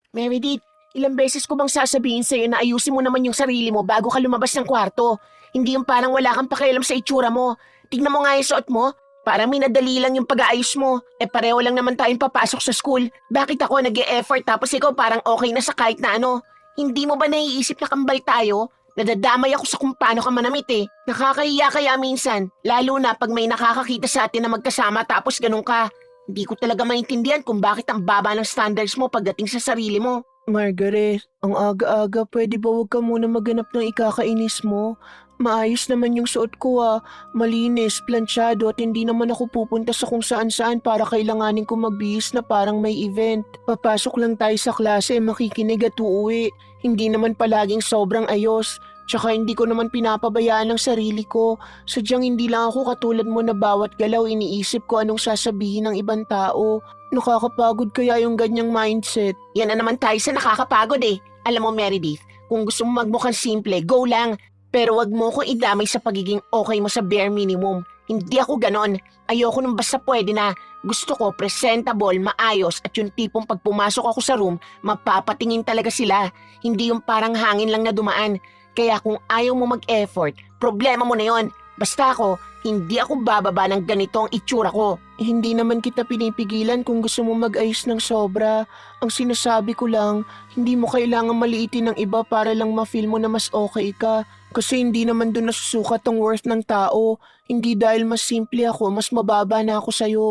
Meredith, ilang beses ko bang sasabihin sa'yo na ayusin mo naman yung sarili mo bago ka lumabas ng kwarto? Hindi yung parang wala kang pakialam sa itsura mo. Tignan mo nga yung suot mo. Parang minadali lang yung pag-aayos mo. Pareho lang naman tayong papasok sa school. Bakit ako nag-e-effort tapos ikaw parang okay na sa kahit na ano? Hindi mo ba naiisip na kambal tayo? Nadadamay ako sa kung paano ka manamit eh. Nakakahiya kaya minsan. Lalo na pag may nakakakita sa atin na magkasama tapos ganun ka. Hindi ko talaga maintindihan kung bakit ang baba ng standards mo pagdating sa sarili mo. Margaret, ang aga-aga, pwede ba huwag ka muna maghanap ng ikakainis mo? Maayos naman yung suot ko malinis, planchado at hindi naman ako pupunta sa kung saan-saan para kailanganin ko magbihis na parang may event. Papasok lang tayo sa klase, makikinig at uuwi. Hindi naman palaging sobrang ayos. Tsaka hindi ko naman pinapabayaan ang sarili ko. Sadyang hindi lang ako katulad mo na bawat galaw iniisip ko anong sasabihin ng ibang tao. Nakakapagod kaya yung ganyang mindset. Yan na naman tayo sa nakakapagod eh. Alam mo Meredith, kung gusto mo magmukhang simple, go lang. Pero wag mo ko idamay sa pagiging okay mo sa bare minimum. Hindi ako ganon. Ayoko nung basta pwede na. Gusto ko presentable, maayos at yung tipong pag pumasok ako sa room, mapapatingin talaga sila. Hindi yung parang hangin lang na dumaan. Kaya kung ayaw mo mag-effort, problema mo na yon. Basta ako, hindi ako bababa ng ganito ang itsura ko. Hindi naman kita pinipigilan kung gusto mo mag-ayos ng sobra. Ang sinasabi ko lang, hindi mo kailangan maliitin ng iba para lang ma-feel mo na mas okay ka. Kasi hindi naman doon nasusukat ang worth ng tao. Hindi dahil mas simple ako, mas mababa na ako sa'yo.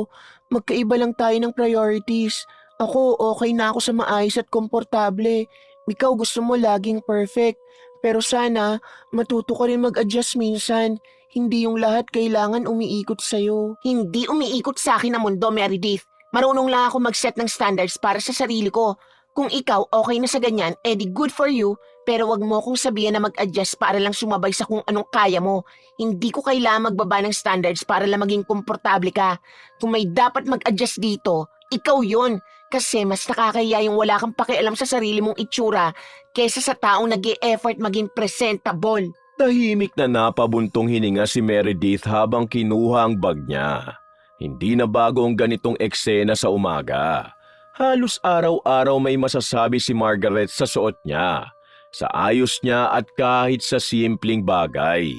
Magkaiba lang tayo ng priorities. Ako, okay na ako sa maayos at komportable. Ikaw gusto mo laging perfect. Pero sana, matuto ka rin mag-adjust minsan. Hindi yung lahat kailangan umiikot sa'yo. Hindi umiikot sa akin ang mundo, Meredith. Marunong lang ako mag-set ng standards para sa sarili ko. Kung ikaw okay na sa ganyan, edi good for you. Pero wag mo akong sabihan na mag-adjust para lang sumabay sa kung anong kaya mo. Hindi ko kailangan magbaba ng standards para lang maging komportable ka. Kung may dapat mag-adjust dito, ikaw yon. Kasi mas nakakahiya yung wala kang pakialam sa sarili mong itsura kesa sa taong nag-e-effort maging presentable. Tahimik na napabuntong hininga si Meredith habang kinuha ang bag niya. Hindi na bago ang ganitong eksena sa umaga. Halos araw-araw may masasabi si Margaret sa suot niya, sa ayos niya at kahit sa simpleng bagay.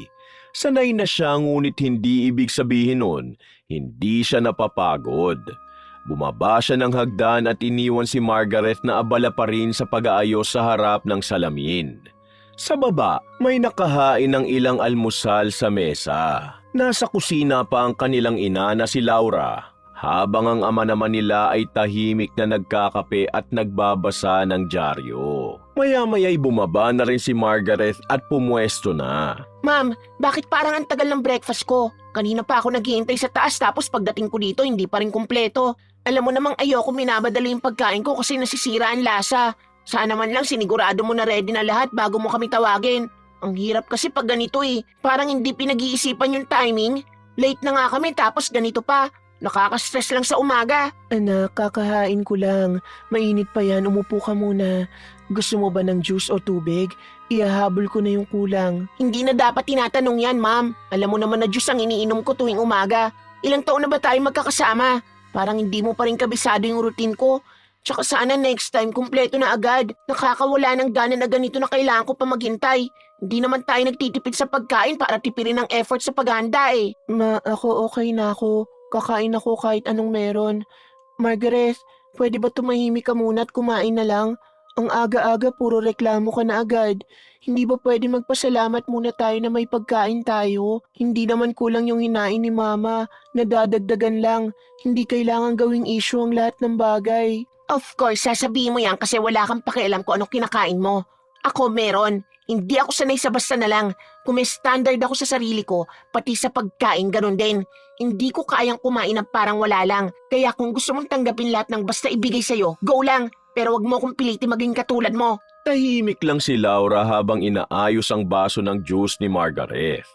Sanay na siya ngunit hindi ibig sabihin nun, hindi siya napapagod. Bumaba siya ng hagdan at iniwan si Margaret na abala pa rin sa pag-aayos sa harap ng salamin. Sa baba, may nakahain ng ilang almusal sa mesa. Nasa kusina pa ang kanilang ina na si Laura, habang ang ama naman nila ay tahimik na nagkakape at nagbabasa ng dyaryo. Maya-maya'y bumaba na rin si Margaret at pumwesto na. Ma'am, bakit parang ang tagal ng breakfast ko? Kanina pa ako naghihintay sa taas tapos pagdating ko dito hindi pa rin kumpleto. Alam mo namang ayoko minabadali yung pagkain ko kasi nasisira ang lasa. Sana man lang sinigurado mo na ready na lahat bago mo kami tawagin. Ang hirap kasi pag ganito eh. Parang hindi pinag-iisipan yung timing. Late na nga kami tapos ganito pa. Nakaka-stress lang sa umaga. Anak, kakahain ko lang. Mainit pa yan, umupo ka muna. Gusto mo ba ng juice o tubig? Ihahabol ko na yung kulang. Hindi na dapat tinatanong yan, ma'am. Alam mo naman na juice ang iniinom ko tuwing umaga. Ilang taon na ba tayo magkakasama? Parang hindi mo pa rin kabisado yung routine ko. Tsaka sana next time kumpleto na agad. Nakakawala ng gana na ganito na kailangan ko pa maghintay. Hindi naman tayo nagtitipid sa pagkain para tipirin ang effort sa paghahanda eh. Ma, ako okay na ako. Kakain ako kahit anong meron. Margaret, pwede ba tumahimik ka muna at kumain na lang? Ang aga-aga puro reklamo ka na agad. Hindi ba pwede magpasalamat muna tayo na may pagkain tayo? Hindi naman kulang yung hinain ni Mama. Nadadagdagan lang. Hindi kailangan gawing issue ang lahat ng bagay. Of course, sasabihin mo yan kasi wala kang pakialam kung anong kinakain mo. Ako meron. Hindi ako sanay sa basta na lang. Kung may standard ako sa sarili ko, pati sa pagkain ganun din. Hindi ko kayang kumain ng parang wala lang. Kaya kung gusto mong tanggapin lahat ng basta ibigay sa'yo, go lang. Pero wag mo kong pilitin maging katulad mo. Tahimik lang si Laura habang inaayos ang baso ng juice ni Margaret.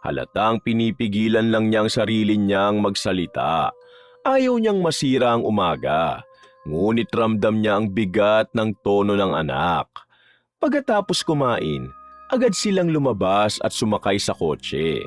Halatang pinipigilan lang niyang sarili niyang magsalita. Ayaw niyang masira ang umaga. Ngunit ramdam niya ang bigat ng tono ng anak. Pagkatapos kumain, agad silang lumabas at sumakay sa kotse.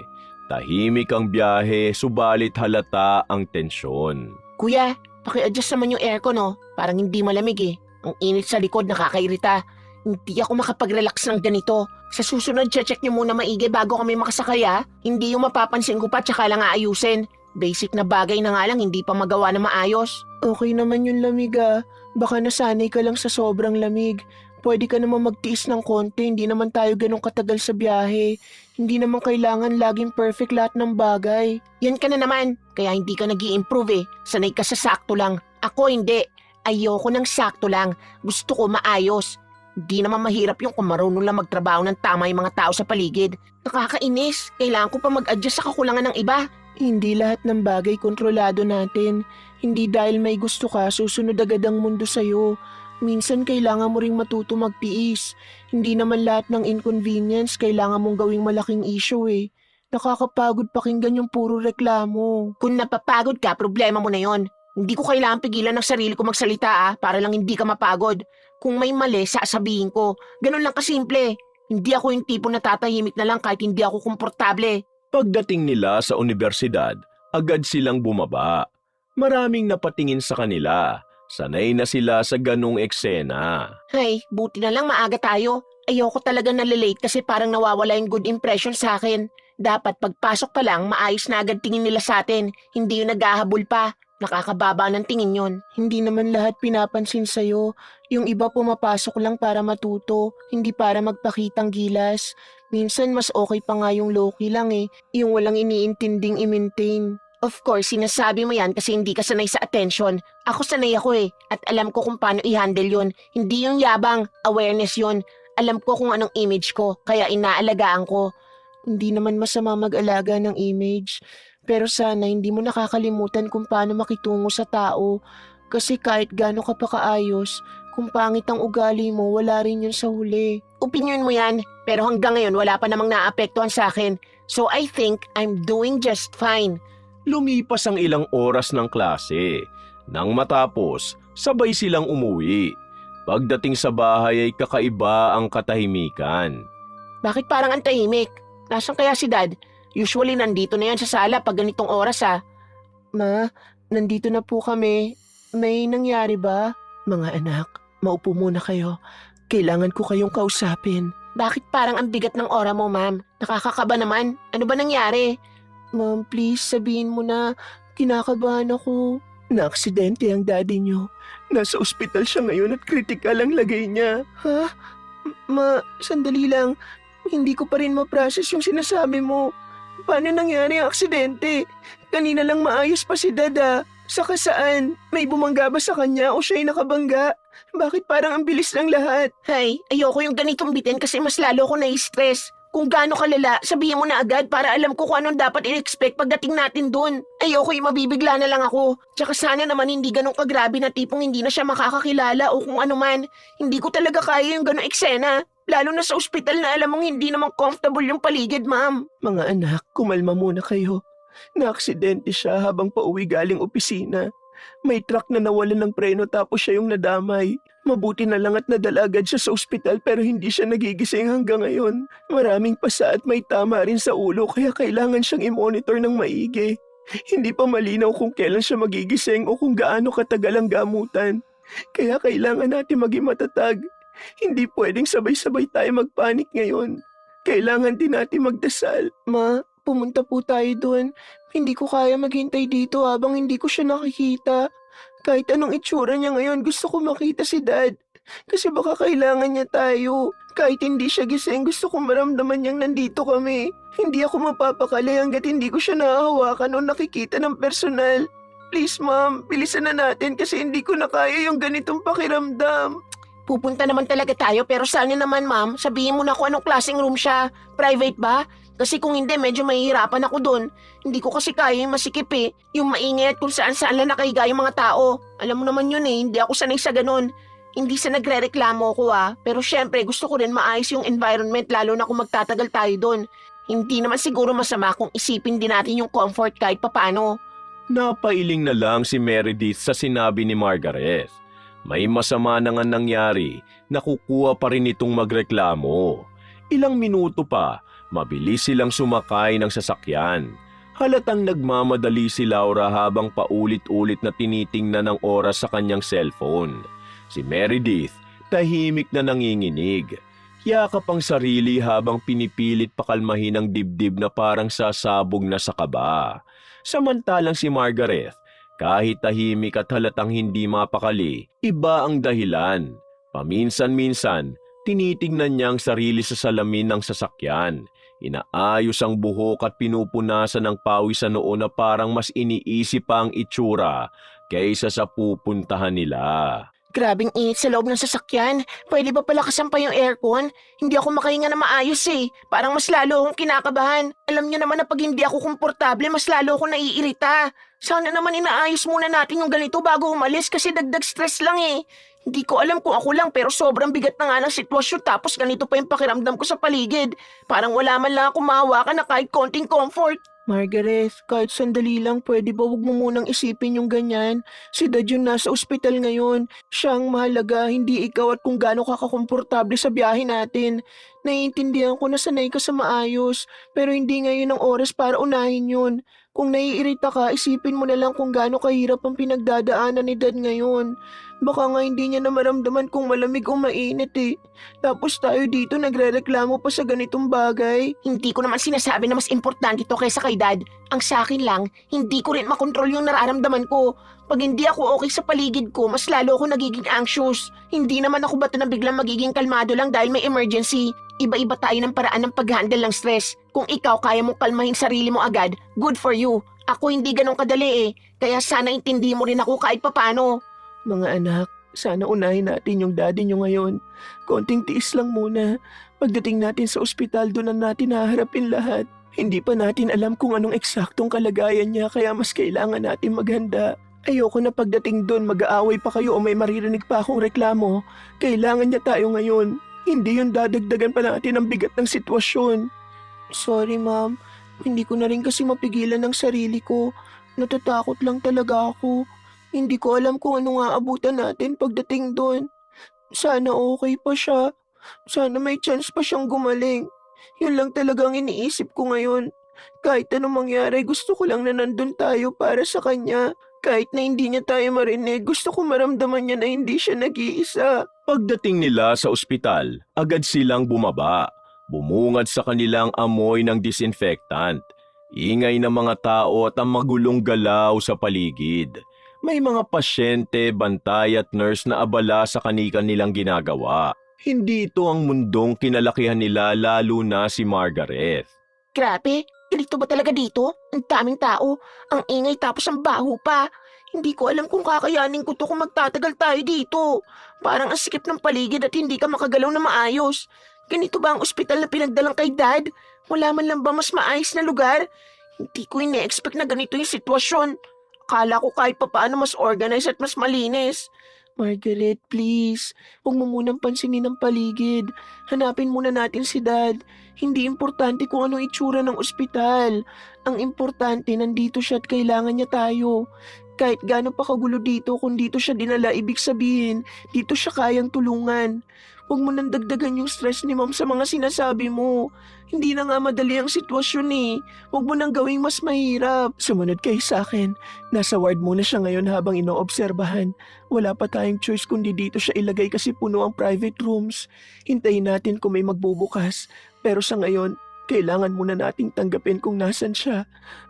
Tahimik ang biyahe, subalit halata ang tensyon. Kuya, paki-adjust naman yung aircon oh. Parang hindi malamig eh. Ang init sa likod, nakakairita. Hindi ako makapag-relax ng ganito. Sa susunod, check niyo muna maigi bago kami makasakay ha. Hindi yung mapapansin ko pa tsaka lang aayusin. Basic na bagay na nga lang, hindi pa magawa na maayos. Okay naman yung lamig ah. Baka nasanay ka lang sa sobrang lamig. Pwede ka naman magtiis ng konti, hindi naman tayo ganun katagal sa biyahe. Hindi naman kailangan laging perfect lahat ng bagay. Yan ka na naman, kaya hindi ka nag-i-improve eh. Sanay ka sa sakto lang. Ako hindi. Ayoko ng sakto lang. Gusto ko maayos. Hindi naman mahirap yung kung marunong lang magtrabaho ng tama yung mga tao sa paligid. Nakakainis. Kailangan ko pa mag-adjust sa kakulangan ng iba. Hindi lahat ng bagay kontrolado natin. Hindi dahil may gusto ka, susunod agad ang mundo sa'yo. Minsan kailangan mo ring matuto magtiis. Hindi naman lahat ng inconvenience kailangan mong gawing malaking issue eh. Nakakapagod pakinggan yung puro reklamo. Kung napapagod ka, problema mo na yon. Hindi ko kailangan pigilan ng sarili ko magsalita para lang hindi ka mapagod. Kung may mali, sasabihin ko. Ganun lang kasimple. Hindi ako yung tipo na tatahimik na lang kahit hindi ako komportable. Pagdating nila sa universidad, agad silang bumaba. Maraming napatingin sa kanila. Sanay na sila sa ganong eksena. Ay, buti na lang maaga tayo. Ayoko talaga nalilate kasi parang nawawala yung good impression sa akin. Dapat pagpasok pa lang, maayos na agad tingin nila sa atin. Hindi yung naghahabol pa. Nakakababa ng tingin yon. Hindi naman lahat pinapansin sa'yo. Yung iba pumapasok lang para matuto, hindi para magpakitang gilas. Minsan mas okay pa nga yung low-key lang eh, yung walang iniintinding i-maintain. Of course, sinasabi mo yan kasi hindi ka sanay sa attention. Ako sanay ako eh, at alam ko kung paano i-handle yon. Hindi yung yabang, awareness yon. Alam ko kung anong image ko, kaya inaalagaan ko. Hindi naman masama mag-alaga ng image. Pero sana hindi mo nakakalimutan kung paano makitungo sa tao. Kasi kahit gaano ka pa kaayos, kung pangit ang ugali mo, wala rin yun sa huli. Opinion mo yan, pero hanggang ngayon wala pa namang naapektuhan sa akin. So I think I'm doing just fine. Lumipas ang ilang oras ng klase. Nang matapos, sabay silang umuwi. Pagdating sa bahay ay kakaiba ang katahimikan. Bakit parang ang tahimik? Nasaan kaya si Dad? Usually nandito na yan sa sala pag ganitong oras ah. Ma, nandito na po kami. May nangyari ba? Mga anak, maupo muna kayo. Kailangan ko kayong kausapin. Bakit parang ang bigat ng aura mo, ma'am? Nakakakaba naman. Ano ba nangyari? Ma'am, please sabihin mo na kinakabahan ako. Na-aksidente ang daddy niyo. Nasa ospital siya ngayon at critical ang lagay niya. Ha? Sandali lang. Hindi ko pa rin ma-process yung sinasabi mo. Paano nangyari ang aksidente? Kanina lang maayos pa si Dada. Saka saan? May bumangga ba sa kanya o siya'y nakabangga? Bakit parang ang bilis ng lahat? Hay, ayoko yung ganitong bitin kasi mas lalo ko na-stress. Kung gaano kalala, sabihin mo na agad para alam ko kung anong dapat i-expect pagdating natin dun. Ayoko yung mabibigla na lang ako. Tsaka sana naman hindi ganong kagrabe na tipong hindi na siya makakakilala o kung ano man. Hindi ko talaga kaya yung ganong eksena. Lalo na sa ospital na alam mong hindi naman comfortable yung paligid, ma'am. Mga anak, kumalma muna kayo. Na-aksidente siya habang pauwi galing opisina. May truck na nawalan ng preno tapos siya yung nadamay. Mabuti na lang at nadala agad siya sa ospital pero hindi siya nagigising hanggang ngayon. Maraming pasa at may tama rin sa ulo kaya kailangan siyang i-monitor ng maigi. Hindi pa malinaw kung kailan siya magigising o kung gaano katagal ang gamutan. Kaya kailangan natin maging matatag. Hindi pwedeng sabay-sabay tayo magpanik ngayon. Kailangan din natin magdasal. Ma, pumunta po tayo doon. Hindi ko kaya maghintay dito habang hindi ko siya nakikita. Kahit anong itsura niya ngayon, gusto ko makita si Dad. Kasi baka kailangan niya tayo. Kahit hindi siya gising, gusto ko maramdaman niyang nandito kami. Hindi ako mapapakali hanggat hindi ko siya nahahawakan o nakikita ng personal. Please, Ma'am, bilisan na natin kasi hindi ko na kaya yung ganitong pakiramdam. Pupunta naman talaga tayo pero sana naman, Ma'am, sabihin mo na kung anong klaseng room siya. Private ba? Kasi kung hindi, medyo mahihirapan ako doon. Hindi ko kasi kaya yung masikip eh. Yung maingay at kung saan-saan lang nakahiga yung mga tao. Alam mo naman yun eh, hindi ako sanay sa ganun. Hindi sa nagre-reklamo ko pero syempre gusto ko rin maayos yung environment lalo na kung magtatagal tayo doon. Hindi naman siguro masama kung isipin din natin yung comfort kahit papano. Napailing na lang si Meredith sa sinabi ni Margaret. May masama na nga nangyari, nakukuha pa rin itong magreklamo. Ilang minuto pa, mabilis silang sumakay ng sasakyan. Halatang nagmamadali si Laura habang paulit-ulit na tinitingnan ang oras sa kanyang cellphone. Si Meredith, tahimik na nanginginig. Yakap ang sarili habang pinipilit pakalmahin ang dibdib na parang sasabog na sa kaba. Samantalang si Margaret, kahit tahimik at halatang hindi mapakali, iba ang dahilan. Paminsan-minsan, tinitingnan niya ang sarili sa salamin ng sasakyan. Inaayos ang buhok at pinupunasan ng pawis sa noo na parang mas iniisip pa ang itsura kaysa sa pupuntahan nila. Grabing init sa loob ng sasakyan. Pwede ba palakasan pa yung aircon? Hindi ako makahinga na maayos eh. Parang mas lalo akong kinakabahan. Alam niyo naman na pag hindi ako komportable, mas lalo akong naiirita. Sana naman inaayos muna natin yung ganito bago umalis kasi dagdag stress lang eh. Hindi ko alam kung ako lang pero sobrang bigat na nga ng sitwasyon tapos ganito pa yung pakiramdam ko sa paligid. Parang wala man lang akong mahawakan na kahit konting comfort. Margaret, kahit sandali lang pwede ba wag mo munang isipin yung ganyan? Si Dad yung nasa ospital ngayon. Siya ang mahalaga, hindi ikaw at kung gaano ka kakomportable sa biyahe natin. Naiintindihan ko na sanay ka sa maayos, pero hindi ngayon ang oras para unahin yun. Kung naiirita ka, isipin mo na lang kung gaano kahirap ang pinagdadaanan ni Dad ngayon. Baka nga hindi niya na maramdaman kung malamig o mainit eh. Tapos tayo dito nagrereklamo pa sa ganitong bagay. Hindi ko naman sinasabi na mas importante to kaysa kay Dad. Ang sa akin lang, hindi ko rin makontrol yung nararamdaman ko. Pag hindi ako okay sa paligid ko, mas lalo ako nagiging anxious. Hindi naman ako bato na biglang magiging kalmado lang dahil may emergency. Iba-iba tayo ng paraan ng pag-handle ng stress. Kung ikaw kaya mong kalmahin sarili mo agad, good for you. Ako hindi ganun kadali eh. Kaya sana intindi mo rin ako kahit papano. Mga anak, sana unahin natin yung daddy nyo ngayon. Konting tiis lang muna. Pagdating natin sa ospital, doon na natin haharapin lahat. Hindi pa natin alam kung anong eksaktong kalagayan niya kaya mas kailangan natin maghanda. Ayoko na pagdating doon mag-aaway pa kayo o may maririnig pa akong reklamo. Kailangan niya tayo ngayon. Hindi yun dadagdagan pa natin ang bigat ng sitwasyon. Sorry ma'am, hindi ko na rin kasi mapigilan ng sarili ko. Natatakot lang talaga ako. Hindi ko alam kung ano nga abutan natin pagdating doon. Sana okay pa siya. Sana may chance pa siyang gumaling. Yun lang talagang iniisip ko ngayon. Kahit anong mangyari, gusto ko lang na nandun tayo para sa kanya. Kahit na hindi niya tayo marinig, gusto ko maramdaman niya na hindi siya nag-iisa. Pagdating nila sa ospital, agad silang bumaba. Bumungad sa kanilang amoy ng disinfectant. Ingay ng mga tao at ang magulong galaw sa paligid. May mga pasyente, bantay at nurse na abala sa kani-kanilang ginagawa. Hindi ito ang mundong kinalakihan nila lalo na si Margaret. Grabe, ganito ba talaga dito? Ang daming tao, ang ingay tapos ang baho pa. Hindi ko alam kung kakayanin ko to kung magtatagal tayo dito. Parang ang sikip ng paligid at hindi ka makagalaw na maayos. Ganito ba ang ospital na pinagdalang kay Dad? Wala man lang ba mas maayos na lugar? Hindi ko ine-expect na ganito yung sitwasyon. Akala ko kahit papaano mas organized at mas malinis. Margaret, please. Huwag mo munang pansinin ang paligid. Hanapin muna natin si Dad. Hindi importante kung anong itsura ng ospital. Ang importante, nandito siya at kailangan niya tayo. Kahit gaano pa kagulo dito, kung dito siya dinala, ibig sabihin, dito siya kayang tulungan. Huwag mo nang dagdagan yung stress ni Ma'am sa mga sinasabi mo. Hindi na nga madali ang sitwasyon eh. Huwag mo nang gawing mas mahirap. Sumunod kayo sa akin. Nasa ward muna siya ngayon habang inoobserbahan. Wala pa tayong choice kundi dito siya ilagay kasi puno ang private rooms. Hintayin natin kung may magbubukas. Pero sa ngayon, kailangan muna nating tanggapin kung nasan siya.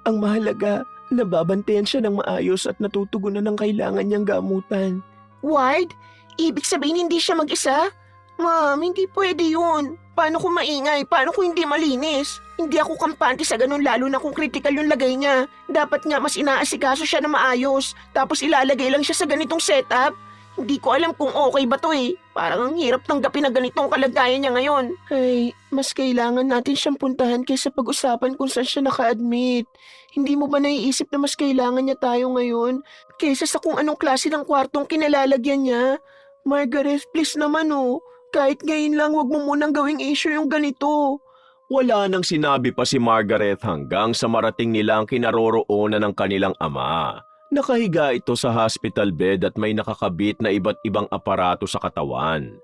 Ang mahalaga, nababantayan siya ng maayos at natutugunan ng kailangan niyang gamutan. Ward? Ibig sabihin hindi siya mag-isa? Ma'am, hindi pwede yun. Paano kung maingay? Paano kung hindi malinis? Hindi ako kampante sa ganun lalo na kung critical yung lagay niya. Dapat nga mas inaasikaso siya na maayos. Tapos ilalagay lang siya sa ganitong setup. Hindi ko alam kung okay ba to eh. Parang ang hirap tanggapin na ganitong kalagayan niya ngayon. Ay, mas kailangan natin siyang puntahan kaysa pag-usapan kung saan siya naka-admit. Hindi mo ba naiisip na mas kailangan niya tayo ngayon kaysa sa kung anong klase ng kwartong kinalalagyan niya? Margaret, please naman oh. Kahit ngayon lang, wag mo munang gawing issue yung ganito. Wala nang sinabi pa si Margaret hanggang sa marating nila ang kinaroroonan ng kanilang ama. Nakahiga ito sa hospital bed at may nakakabit na iba't ibang aparato sa katawan.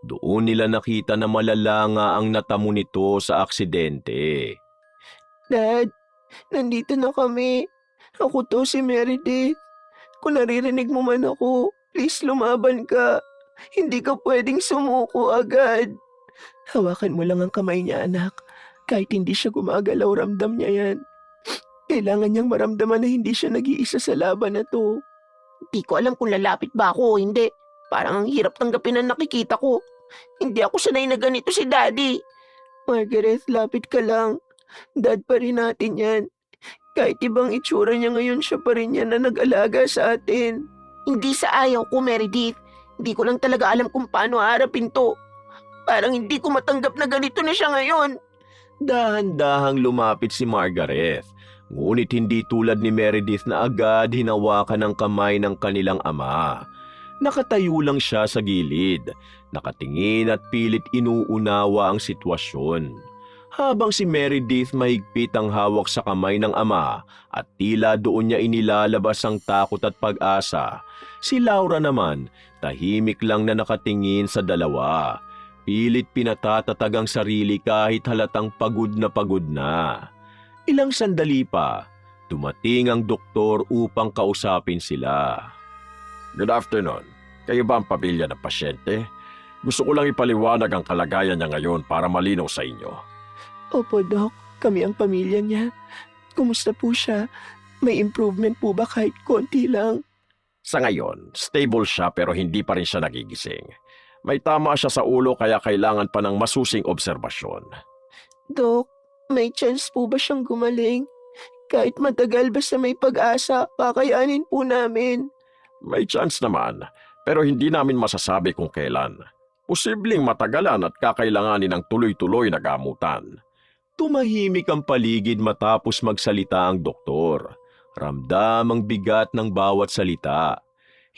Doon nila nakita na malala nga ang natamo nito sa aksidente. Dad, nandito na kami. Ako to si Meredith. Kung naririnig mo man ako, please lumaban ka. Hindi ka pwedeng sumuko agad. Hawakan mo lang ang kamay niya, anak. Kahit hindi siya gumagalaw, ramdam niya yan. Kailangan niyang maramdaman na hindi siya nag-iisa sa laban na to. Hindi ko alam kung lalapit ba ako o hindi. Parang ang hirap tanggapin ang nakikita ko. Hindi ako sanay na ganito si Daddy. Margaret, lapit ka lang. Dad pa rin natin yan. Kahit ibang itsura niya ngayon, siya pa rin yan na nag-alaga sa atin. Hindi sa ayaw ko, Meredith. Hindi ko lang talaga alam kung paano harapin to. Parang hindi ko matanggap na ganito na siya ngayon. Dahan-dahang lumapit si Margaret. Ngunit hindi tulad ni Meredith na agad hinawakan ng kamay ng kanilang ama. Nakatayo lang siya sa gilid, nakatingin at pilit inuunawa ang sitwasyon. Habang si Meredith mahigpit ang hawak sa kamay ng ama at tila doon niya inilalabas ang takot at pag-asa, si Laura naman tahimik lang na nakatingin sa dalawa. Pilit pinatatatag ang sarili kahit halatang pagod na. Ilang sandali pa, dumating ang doktor upang kausapin sila. Good afternoon. Kayo ba ang pamilya ng pasyente? Gusto ko lang ipaliwanag ang kalagayan niya ngayon para malinaw sa inyo. Opo, Doc. Kami ang pamilya niya. Kumusta po siya? May improvement po ba kahit konti lang? Sa ngayon, stable siya pero hindi pa rin siya nagigising. May tama siya sa ulo kaya kailangan pa ng masusing obserbasyon. Doc, may chance po ba siyang gumaling? Kahit matagal basta may pag-asa, kakayanin po namin. May chance naman, pero hindi namin masasabi kung kailan. Posibleng matagalan at kakailanganin ng tuloy-tuloy na gamutan. Tumahimik ang paligid matapos magsalita ang doktor. Ramdam ang bigat ng bawat salita.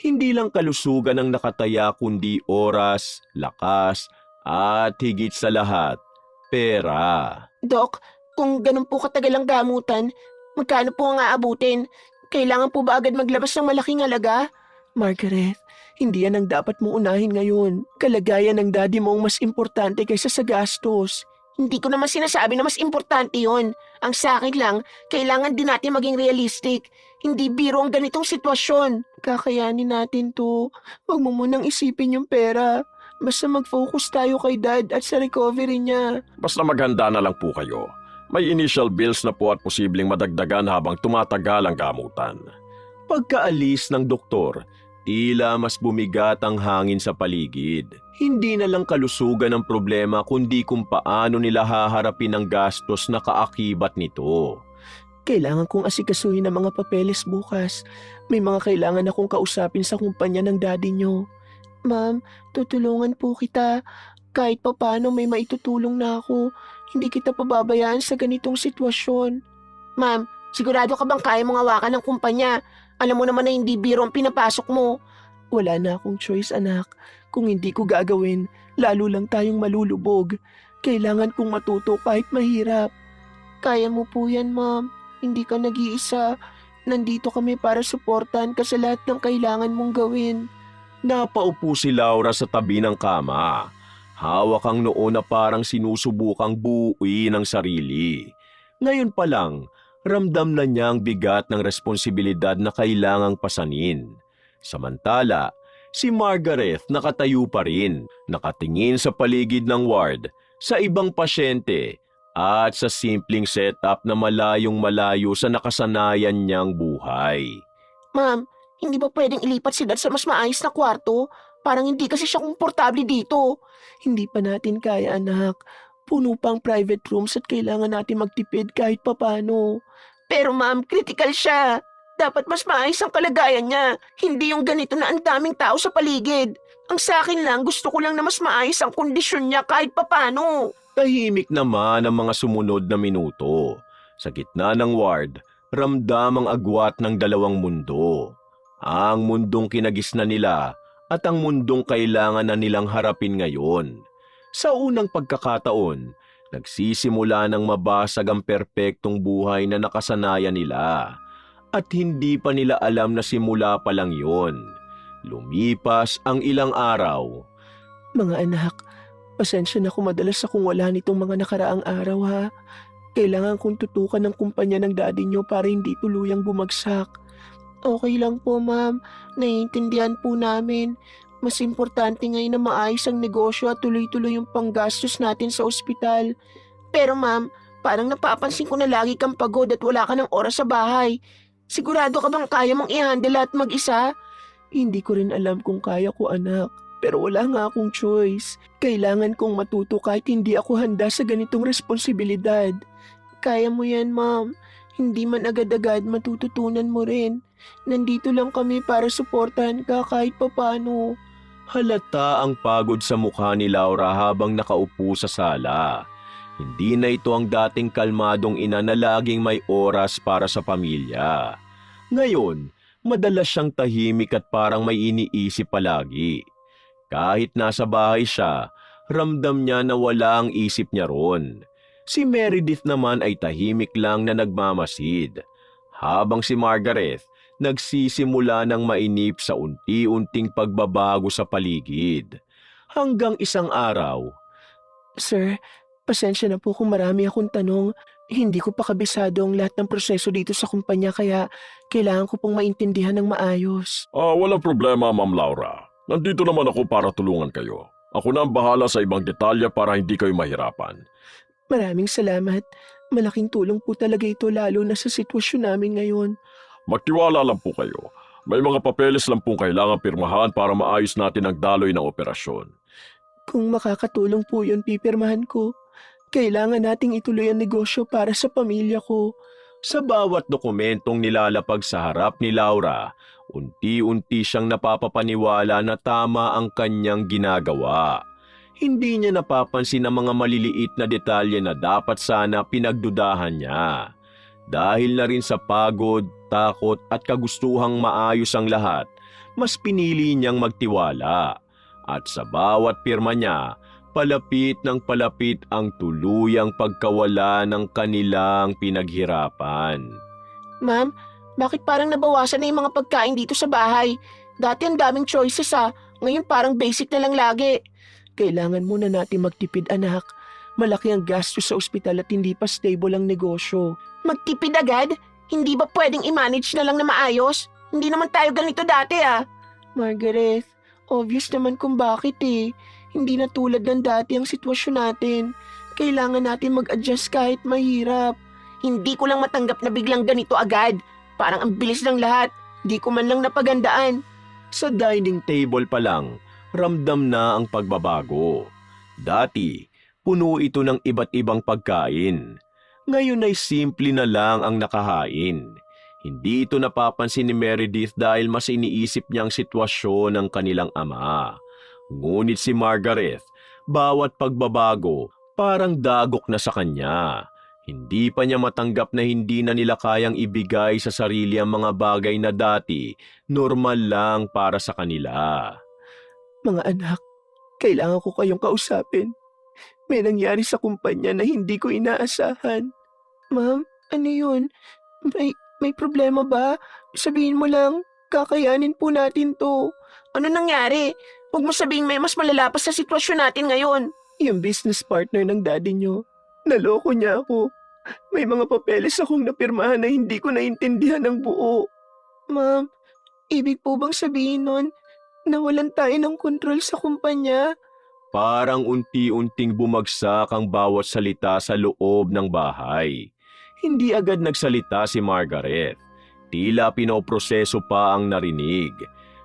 Hindi lang kalusugan ang nakataya kundi oras, lakas, at higit sa lahat, pera. Doc, kung ganun po katagal ang gamutan, magkano po ang aabutin? Kailangan po ba agad maglabas ng malaking halaga? Margaret, hindi yan ang dapat mo unahin ngayon. Kalagayan ng daddy mo ang mas importante kaysa sa gastos. Hindi ko naman sinasabi na mas importante yon. Ang sa akin lang, kailangan din natin maging realistic. Hindi biro ang ganitong sitwasyon. Kakayanin natin to. Huwag mo munang isipin yung pera. Basta mag-focus tayo kay Dad at sa recovery niya. Basta maghanda na lang po kayo. May initial bills na po at posibleng madagdagan habang tumatagal ang gamutan. Pagkaalis ng doktor, tila mas bumigat ang hangin sa paligid. Hindi na lang kalusugan ang problema kundi kung paano nila haharapin ang gastos na kaakibat nito. Kailangan kong asikasuhin ang mga papeles bukas. May mga kailangan akong kausapin sa kumpanya ng daddy niyo. Ma'am, tutulungan po kita. Kahit pa paano may maitutulong na ako. Hindi kita pababayaan sa ganitong sitwasyon. Ma'am, sigurado ka bang kaya mong hawakan ng kumpanya? Alam mo naman na hindi biro ang pinapasok mo. Wala na akong choice, anak. Kung hindi ko gagawin, lalo lang tayong malulubog. Kailangan kong matuto kahit mahirap. Kaya mo po yan, ma'am. Hindi ka nag-iisa. Nandito kami para suportahan ka sa lahat ng kailangan mong gawin. Napaupo si Laura sa tabi ng kama. Hawak ang noo na parang sinusubukang buuin ang sarili. Ngayon pa lang, ramdam na niya ang bigat ng responsibilidad na kailangang pasanin. Samantala, si Margaret nakatayo pa rin, nakatingin sa paligid ng ward, sa ibang pasyente, at sa simpleng setup na malayong malayo sa nakasanayan niyang buhay. Ma'am, hindi ba pwedeng ilipat si Dad sa mas maayos na kwarto? Parang hindi kasi siya komportable dito. Hindi pa natin kaya, anak. Puno pang private rooms at kailangan natin magtipid kahit papano. Pero ma'am, critical siya. Dapat mas maayos ang kalagayan niya. Hindi yung ganito na ang daming tao sa paligid. Ang sa akin lang, gusto ko lang na mas maayos ang kondisyon niya kahit papano. Tahimik naman ang mga sumunod na minuto. Sa gitna ng ward, ramdam ang agwat ng dalawang mundo. Ang mundong kinagisna nila at ang mundong kailangan na nilang harapin ngayon. Sa unang pagkakataon, nagsisimula ng mabasag ang perpektong buhay na nakasanayan nila. At hindi pa nila alam na simula pa lang yon. Lumipas ang ilang araw. Mga anak, pasensya na kung madalas akong wala nitong mga nakaraang araw ha. Kailangan kong tutukan ng kumpanya ng daddy niyo para hindi tuluyang bumagsak. Okay lang po, ma'am. Naiintindihan po namin. Mas importante ngayon na maayos ang negosyo at tuloy-tuloy yung panggastos natin sa ospital. Pero ma'am, parang napapansin ko na lagi kang pagod at wala ka ng oras sa bahay. Sigurado ka bang kaya mong i-handle lahat mag-isa? Hindi ko rin alam kung kaya ko, anak. Pero wala nga akong choice. Kailangan kong matuto kahit hindi ako handa sa ganitong responsibilidad. Kaya mo yan, ma'am. Hindi man agad-agad matututunan mo rin. Nandito lang kami para suportahan ka kahit papano. Halata ang pagod sa mukha ni Laura habang nakaupo sa sala. Hindi na ito ang dating kalmadong ina na laging may oras para sa pamilya. Ngayon, madalas siyang tahimik at parang may iniisip palagi. Kahit nasa bahay siya, ramdam niya na wala ang isip niya ron. Si Meredith naman ay tahimik lang na nagmamasid. Habang si Margaret nagsisimula ng mainip sa unti-unting pagbabago sa paligid. Hanggang isang araw, Sir, pasensya na po kung marami akong tanong. Hindi ko pa kabisado ang lahat ng proseso dito sa kumpanya kaya kailangan ko pong maintindihan ng maayos. Walang problema, Ma'am Laura. Nandito naman ako para tulungan kayo. Ako na ang bahala sa ibang detalye para hindi kayo mahirapan. Maraming salamat. Malaking tulong po talaga ito lalo na sa sitwasyon namin ngayon. Magtiwala lang po kayo. May mga papeles lang pong kailangan pirmahan para maayos natin ang daloy ng operasyon. Kung makakatulong po yun, pipirmahan ko. Kailangan nating ituloy ang negosyo para sa pamilya ko. sa bawat dokumentong nilalapag sa harap ni Laura, unti-unti siyang napapapaniwala na tama ang kanyang ginagawa. Hindi niya napapansin ang mga maliliit na detalye na dapat sana pinagdudahan niya. Dahil na rin sa pagod, takot at kagustuhang maayos ang lahat, mas pinili niyang magtiwala. At sa bawat pirma niya, palapit ng palapit ang tuluyang pagkawala ng kanilang pinaghirapan. Ma'am, bakit parang nabawasan na yung mga pagkain dito sa bahay? Dati ang daming choices ngayon parang basic na lang lagi. Kailangan muna natin magtipid, anak. Malaki ang gastos sa ospital at hindi pa stable ang negosyo. Magtipid agad? Hindi ba pwedeng i-manage na lang na maayos? Hindi naman tayo ganito dati Margaret, obvious naman kung bakit Hindi na tulad ng dati ang sitwasyon natin. Kailangan natin mag-adjust kahit mahirap. Hindi ko lang matanggap na biglang ganito agad. Parang ang bilis ng lahat. Di ko man lang napagandaan. Sa dining table pa lang, ramdam na ang pagbabago. Dati, puno ito ng iba't ibang pagkain. Ngayon ay simple na lang ang nakahain. Hindi ito napapansin ni Meredith dahil mas iniisip niya ang sitwasyon ng kanilang ama. Ngunit si Margaret, bawat pagbabago, parang dagok na sa kanya. Hindi pa niya matanggap na hindi na nila kayang ibigay sa sarili ang mga bagay na dati normal lang para sa kanila. Mga anak, kailangan ko kayong kausapin. May nangyari sa kumpanya na hindi ko inaasahan. Ma'am, ano yun? May problema ba? Sabihin mo lang, kakayanin po natin to. Ano nangyari? Huwag mo sabihin may mas malala pa sa sitwasyon natin ngayon. Yung business partner ng daddy nyo, naloko niya ako. May mga papeles akong napirmahan na hindi ko naintindihan ng buo. Ma'am, ibig po bang sabihin nun, nawalan tayo ng kontrol sa kumpanya? Parang unti-unting bumagsak ang bawat salita sa loob ng bahay. Hindi agad nagsalita si Margaret. Tila pinoproseso pa ang narinig.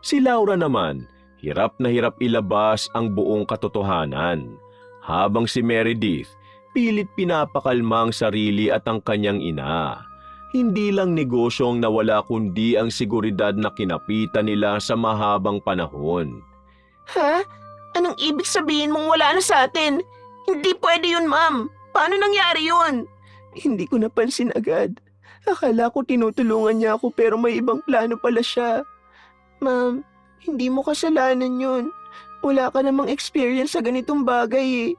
Si Laura naman, hirap na hirap ilabas ang buong katotohanan. Habang si Meredith, pilit pinapakalma ang sarili at ang kanyang ina. Hindi lang negosyong nawala kundi ang seguridad na kinapitan nila sa mahabang panahon. Ha? Anong ibig sabihin mong wala na sa atin? Hindi pwede yun, ma'am. Paano nangyari yun? Hindi ko napansin agad. Akala ko tinutulungan niya ako pero may ibang plano pala siya. Ma'am, hindi mo kasalanan yun. Wala ka namang experience sa ganitong bagay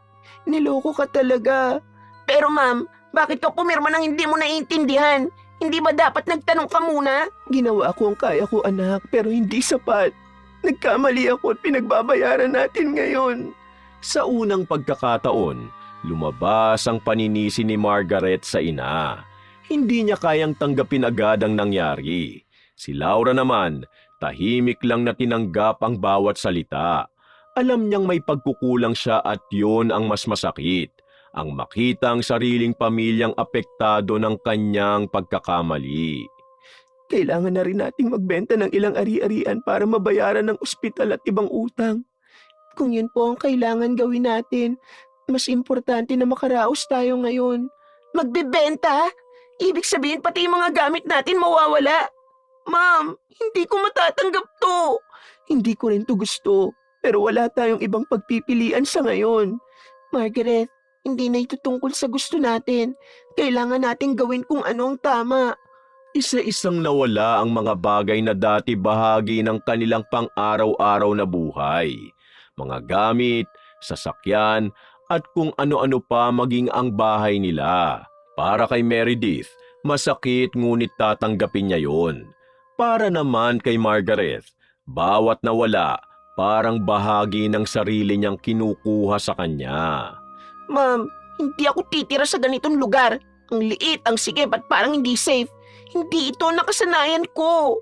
Niloko ka talaga. Pero ma'am, bakit ka pumirma nang hindi mo naiintindihan? Hindi ba dapat nagtanong ka muna? Ginawa ko ang kaya ko, anak, pero hindi sapat. Nagkamali ako at pinagbabayaran natin ngayon. Sa unang pagkakataon, lumabas ang paninisi ni Margaret sa ina. Hindi niya kayang tanggapin agad ang nangyari. Si Laura naman, tahimik lang na tinanggap ang bawat salita. Alam niyang may pagkukulang siya at yun ang mas masakit. Ang makita ang sariling pamilyang apektado ng kanyang pagkakamali. Kailangan na rin nating magbenta ng ilang ari-arian para mabayaran ng ospital at ibang utang. Kung yun po ang kailangan gawin natin, mas importante na makaraos tayo ngayon. Magbebenta? Ibig sabihin pati yung mga gamit natin mawawala. Ma'am, hindi ko matatanggap to. Hindi ko rin to gusto, pero wala tayong ibang pagpipilian sa ngayon. Margaret, hindi na ito tungkol sa gusto natin. Kailangan nating gawin kung ano ang tama. Isa-isang nawala ang mga bagay na dati bahagi ng kanilang pang-araw-araw na buhay. Mga gamit, sasakyan, at kung ano-ano pa maging ang bahay nila. Para kay Meredith, masakit ngunit tatanggapin niya yon. Para naman kay Margaret, bawat nawala, parang bahagi ng sarili niyang kinukuha sa kanya. Ma'am, hindi ako titira sa ganitong lugar. Ang liit, ang sigip at parang hindi safe. Hindi ito nakasanayan ko.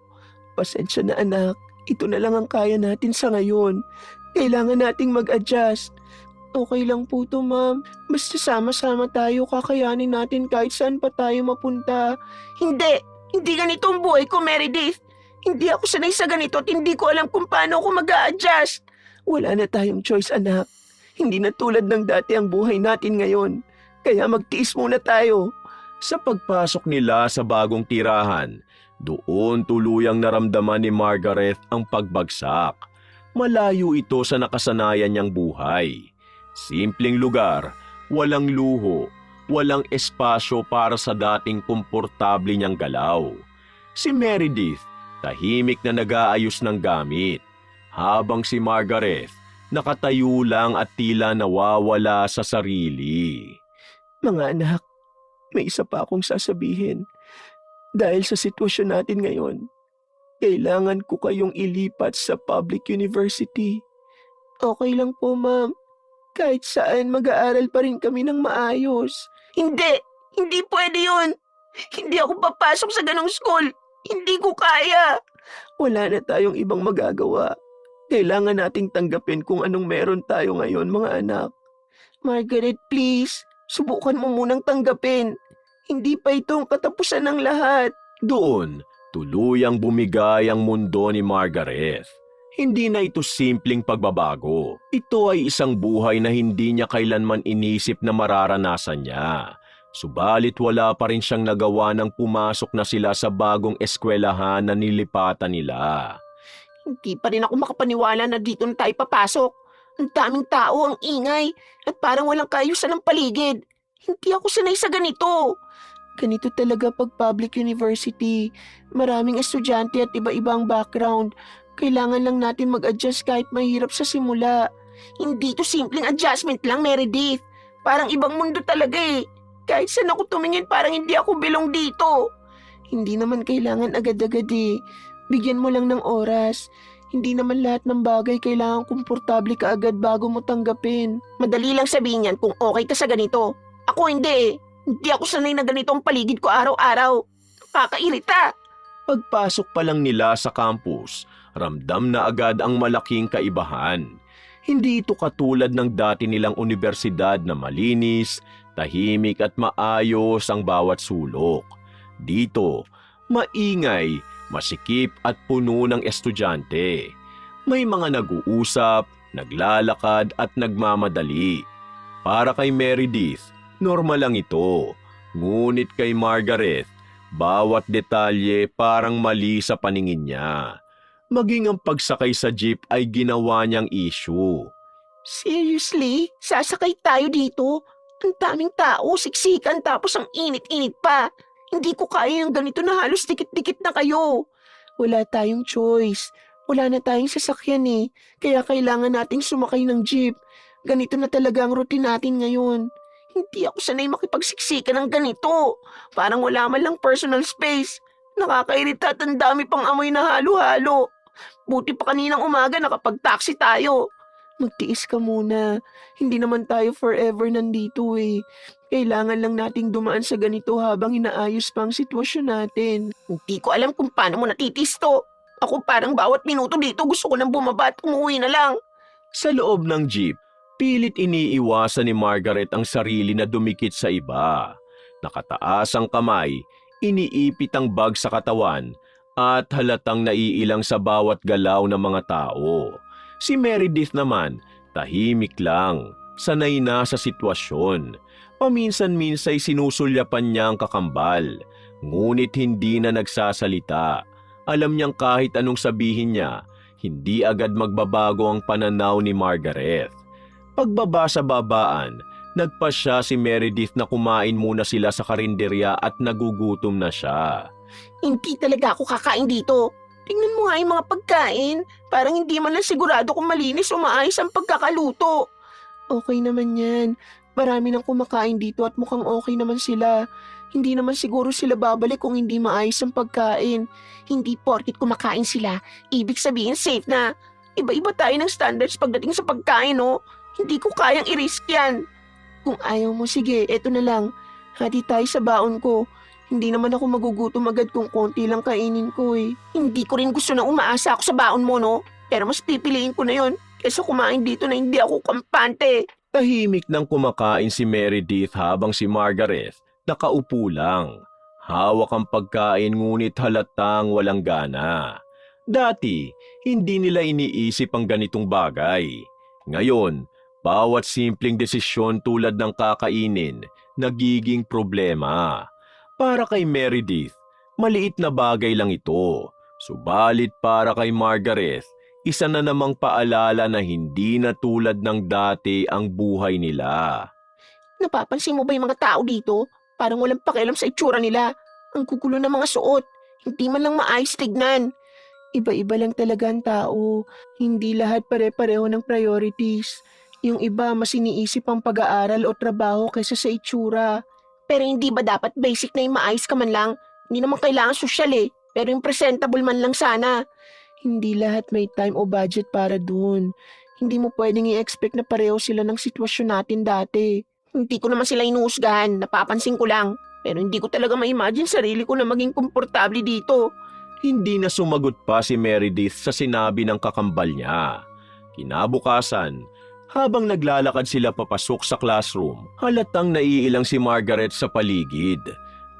Pasensya na anak, ito na lang ang kaya natin sa ngayon. Kailangan nating mag-adjust. Okay lang po to ma'am. Basta sama-sama tayo, kakayanin natin kahit saan pa tayo mapunta. Hindi! Hindi ganito ang buhay ko, Meredith. Hindi ako sanay sa ganito at hindi ko alam kung paano ako mag-a-adjust. Wala na tayong choice anak. Hindi na tulad ng dati ang buhay natin ngayon. Kaya magtiis muna tayo. Sa pagpasok nila sa bagong tirahan, doon tuluyang naramdaman ni Margaret ang pagbagsak. Malayo ito sa nakasanayan niyang buhay. Simpleng lugar, walang luho, walang espasyo para sa dating komportable niyang galaw. Si Meredith, tahimik na nag-aayos ng gamit, habang si Margaret, nakatayo lang at tila nawawala sa sarili. Mga anak, may isa pa akong sasabihin. Dahil sa sitwasyon natin ngayon, kailangan ko kayong ilipat sa public university. Okay lang po, ma'am. Kahit saan mag-aaral pa rin kami ng maayos. Hindi! Hindi pwede yun! Hindi ako papasok sa ganong school! Hindi ko kaya! Wala na tayong ibang magagawa. Kailangan nating tanggapin kung anong meron tayo ngayon, mga anak. Margaret, please. Subukan mo munang tanggapin. Hindi pa ito ang katapusan ng lahat. Doon, tuluyang bumigay ang mundo ni Margaret. Hindi na ito simpleng pagbabago. Ito ay isang buhay na hindi niya kailanman inisip na mararanasan niya. Subalit wala pa rin siyang nagawa nang pumasok na sila sa bagong eskwelahan na nilipatan nila. Hindi pa rin ako makapaniwala na dito na tayo papasok. Ang daming tao, ang ingay, at parang walang kaayusan ng paligid. Hindi ako sanay sa ganito. Ganito talaga pag public university. Maraming estudyante at iba-ibang background. Kailangan lang natin mag-adjust kahit mahirap sa simula. Hindi to simpleng adjustment lang, Meredith. Parang ibang mundo talaga eh. Kahit saan ako tumingin parang hindi ako belong dito. Hindi naman kailangan agad-agad eh. Bigyan mo lang ng oras. Hindi naman lahat ng bagay kailangan komportable ka agad bago mo tanggapin. Madali lang sabihin yan kung okay ka sa ganito. Ako hindi eh. Hindi ako sanay na ganito ang paligid ko araw-araw. Kakairita. Pagpasok pa lang nila sa campus, ramdam na agad ang malaking kaibahan. Hindi ito katulad ng dati nilang universidad na malinis, tahimik at maayos ang bawat sulok. Dito, maingay, masikip at puno ng estudyante. May mga nag-uusap, naglalakad at nagmamadali. Para kay Meredith, normal lang ito. Ngunit kay Margaret, bawat detalye parang mali sa paningin niya. Maging ang pagsakay sa jeep ay ginawa niyang issue. Seriously? Sasakay tayo dito? Ang daming tao, siksikan tapos ang init-init pa. Hindi ko kaya yung ganito na halos dikit-dikit na kayo. Wala tayong choice. Wala na tayong sasakyan eh. Kaya kailangan nating sumakay ng jeep. Ganito na talaga ang routine natin ngayon. Hindi ako sanay makipagsiksikan ng ganito. Parang wala man lang personal space. Nakakairita at ang dami pang amoy na halo-halo. Buti pa kaninang umaga nakapag-taxi tayo. Magtiis ka muna. Hindi naman tayo forever nandito eh. Kailangan lang nating dumaan sa ganito habang inaayos pa ang sitwasyon natin. Hindi ko alam kung paano mo natitiis to. Ako parang bawat minuto dito gusto ko nang bumaba at umuwi na lang. Sa loob ng jeep, pilit iniiwasan ni Margaret ang sarili na dumikit sa iba. Nakataas ang kamay, iniipit ang bag sa katawan at halatang naiilang sa bawat galaw ng mga tao. Si Meredith naman, tahimik lang, sanay na sa sitwasyon. Paminsan-minsay sinusulyapan niya ang kakambal, ngunit hindi na nagsasalita. Alam niyang kahit anong sabihin niya, hindi agad magbabago ang pananaw ni Margaret. Pagbaba sa babaan, nagpasya si Meredith na kumain muna sila sa karinderya at nagugutom na siya. Hindi talaga ako kakain dito. Tingnan mo nga yung mga pagkain. Parang hindi man lang sigurado kung malinis o maayos ang pagkakaluto. Okay naman yan. Marami nang kumakain dito at mukhang okay naman sila. Hindi naman siguro sila babalik kung hindi maayos ang pagkain. Hindi porkit kumakain sila, ibig sabihin safe na. Iba-iba tayo ng standards pagdating sa pagkain, no? Hindi ko kayang i-risk yan. Kung ayaw mo, sige, eto na lang. Hati tayo sa baon ko. Hindi naman ako magugutom agad kung konti lang kainin ko eh. Hindi ko rin gusto na umaasa ako sa baon mo, no? Pero mas pipiliin ko na yon kaysa kumain dito na hindi ako kampante. Tahimik nang kumakain si Meredith habang si Margaret nakaupo lang. Hawak ang pagkain ngunit halatang walang gana. Dati, hindi nila iniisip ang ganitong bagay. Ngayon, bawat simpleng desisyon tulad ng kakainin, nagiging problema. Para kay Meredith, maliit na bagay lang ito. Subalit para kay Margaret, isa na namang paalala na hindi na tulad ng dati ang buhay nila. Napapansin mo ba yung mga tao dito? Parang walang pakialam sa itsura nila. Ang kukulo ng mga suot. Hindi man lang maayos tignan. Iba-iba lang talaga ang tao. Hindi lahat pare-pareho ng priorities. Yung iba mas iniisip ang pag-aaral o trabaho kaysa sa itsura. Pero hindi ba dapat basic na yung maayos ka man lang? Hindi naman kailangan sosyal eh. Pero yung presentable man lang sana. Hindi lahat may time o budget para dun. Hindi mo pwedeng i-expect na pareho sila ng sitwasyon natin dati. Hindi ko naman sila inuusgahan, napapansin ko lang. Pero hindi ko talaga ma-imagine sarili ko na maging komportable dito. Hindi na sumagot pa si Meredith sa sinabi ng kakambal niya. Kinabukasan, habang naglalakad sila papasok sa classroom, halatang naiilang si Margaret sa paligid.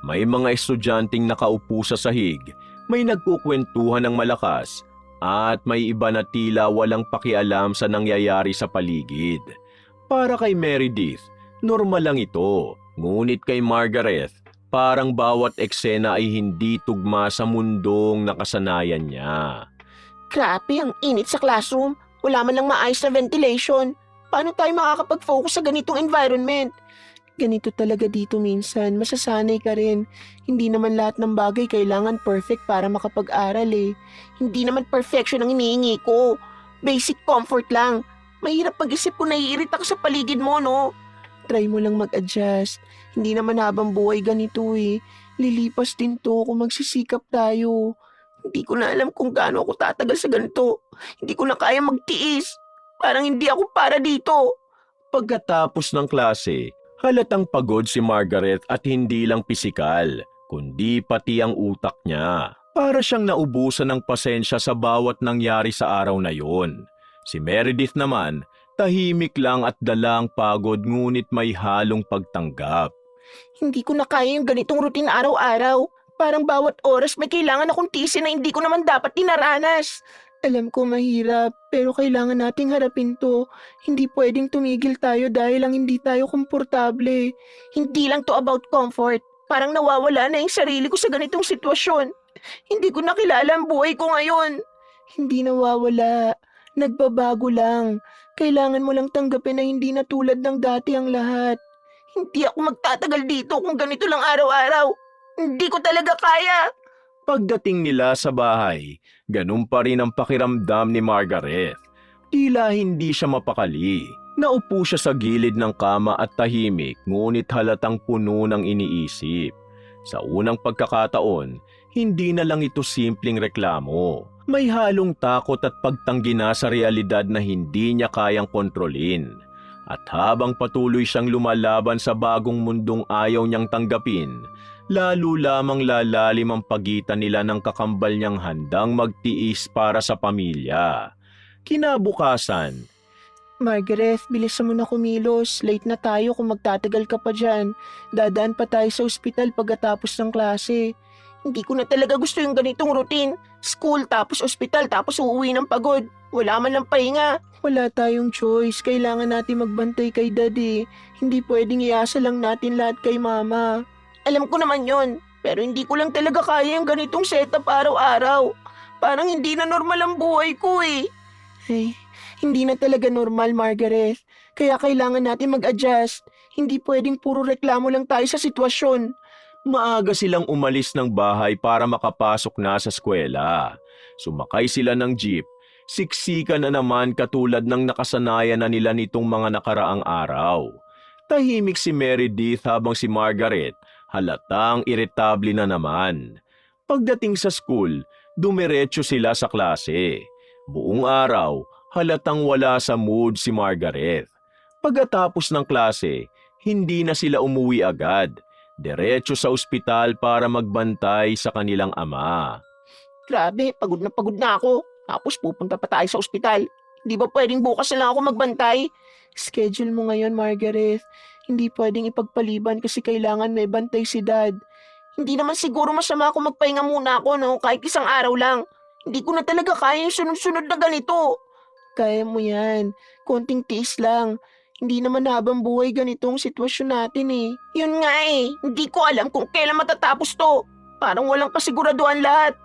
May mga estudyanteng nakaupo sa sahig, may nagkukwentuhan ng malakas, at may iba na tila walang pakialam sa nangyayari sa paligid. Para kay Meredith, normal lang ito. Ngunit kay Margaret, parang bawat eksena ay hindi tugma sa mundong nakasanayan niya. Grabe, ang init sa classroom. Wala man lang maayos na ventilation. Paano tayo makakapag-focus sa ganitong environment? Ganito talaga dito minsan, masasanay ka rin. Hindi naman lahat ng bagay kailangan perfect para makapag-aral eh. Hindi naman perfection ang iniingi ko. Basic comfort lang. Mahirap mag-isip kung naiirita ka sa paligid mo, no? Try mo lang mag-adjust. Hindi naman habang buhay ganito eh. Lilipas din to kung magsisikap tayo. Hindi ko na alam kung gaano ako tatagal sa ganito. Hindi ko na kaya magtiis. Parang hindi ako para dito. Pagkatapos ng klase, halatang pagod si Margaret at hindi lang pisikal, kundi pati ang utak niya. Para siyang naubusan ng pasensya sa bawat nangyari sa araw na yon. Si Meredith naman, tahimik lang at dalang pagod ngunit may halong pagtanggap. Hindi ko na kaya yung ganitong routine araw-araw. Parang bawat oras may kailangan akong tiisin na hindi ko naman dapat dinaranas. Alam ko mahirap, pero kailangan nating harapin to. Hindi pwedeng tumigil tayo dahil lang hindi tayo komportable. Hindi lang to about comfort. Parang nawawala na yung sarili ko sa ganitong sitwasyon. Hindi ko nakilala ang buhay ko ngayon. Hindi nawawala. Nagbabago lang. Kailangan mo lang tanggapin na hindi na tulad ng dati ang lahat. Hindi ako magtatagal dito kung ganito lang araw-araw. Hindi ko talaga kaya. Pagdating nila sa bahay, ganun pa rin ang pakiramdam ni Margaret. Tila hindi siya mapakali. Naupo siya sa gilid ng kama at tahimik ngunit halatang puno ng iniisip. Sa unang pagkakataon, hindi na lang ito simpleng reklamo. May halong takot at pagtanggi na sa realidad na hindi niya kayang kontrolin. At habang patuloy siyang lumalaban sa bagong mundong ayaw niyang tanggapin, lalo lamang lalalim ang pagitan nila ng kakambal niyang handang magtiis para sa pamilya. Kinabukasan, Margaret, bilisan mo na kumilos. Late na tayo kung magtatagal ka pa dyan. Dadaan pa tayo sa ospital pagkatapos ng klase. Hindi ko na talaga gusto yung ganitong routine. School, tapos ospital, tapos uuwi ng pagod. Wala man lang pahinga. Wala tayong choice. Kailangan natin magbantay kay Daddy. Hindi pwedeng iasa lang natin lahat kay Mama. Alam ko naman yon, pero hindi ko lang talaga kaya yung ganitong setup araw-araw. Parang hindi na normal ang buhay ko eh. Hey, hindi na talaga normal, Margaret. Kaya kailangan natin mag-adjust. Hindi pwedeng puro reklamo lang tayo sa sitwasyon. maaga silang umalis ng bahay para makapasok na sa eskwela. Sumakay sila ng jeep. Siksikan na naman katulad ng nakasanayan na nila nitong mga nakaraang araw. Tahimik si Meredith habang si Margaret halatang iritable na naman. Pagdating sa school, dumiretso sila sa klase. Buong araw, halatang wala sa mood si Margaret. Pagkatapos ng klase, hindi na sila umuwi agad. Diretso sa ospital para magbantay sa kanilang ama. Grabe, pagod na ako. Tapos pupunta pa tayo sa ospital. Hindi ba pwedeng bukas na lang ako magbantay? Schedule mo ngayon, Margaret. Hindi pwedeng ipagpaliban kasi kailangan may bantay si Dad. Hindi naman siguro masama kung magpahinga muna ako, no? Kahit isang araw lang. Hindi ko na talaga kaya yung sunod-sunod na ganito. Kaya mo yan. Konting tiis lang. Hindi naman habang buhay ganitong sitwasyon natin eh. Yun nga eh. Hindi ko alam kung kailan matatapos to. Parang walang kasiguraduhan lahat.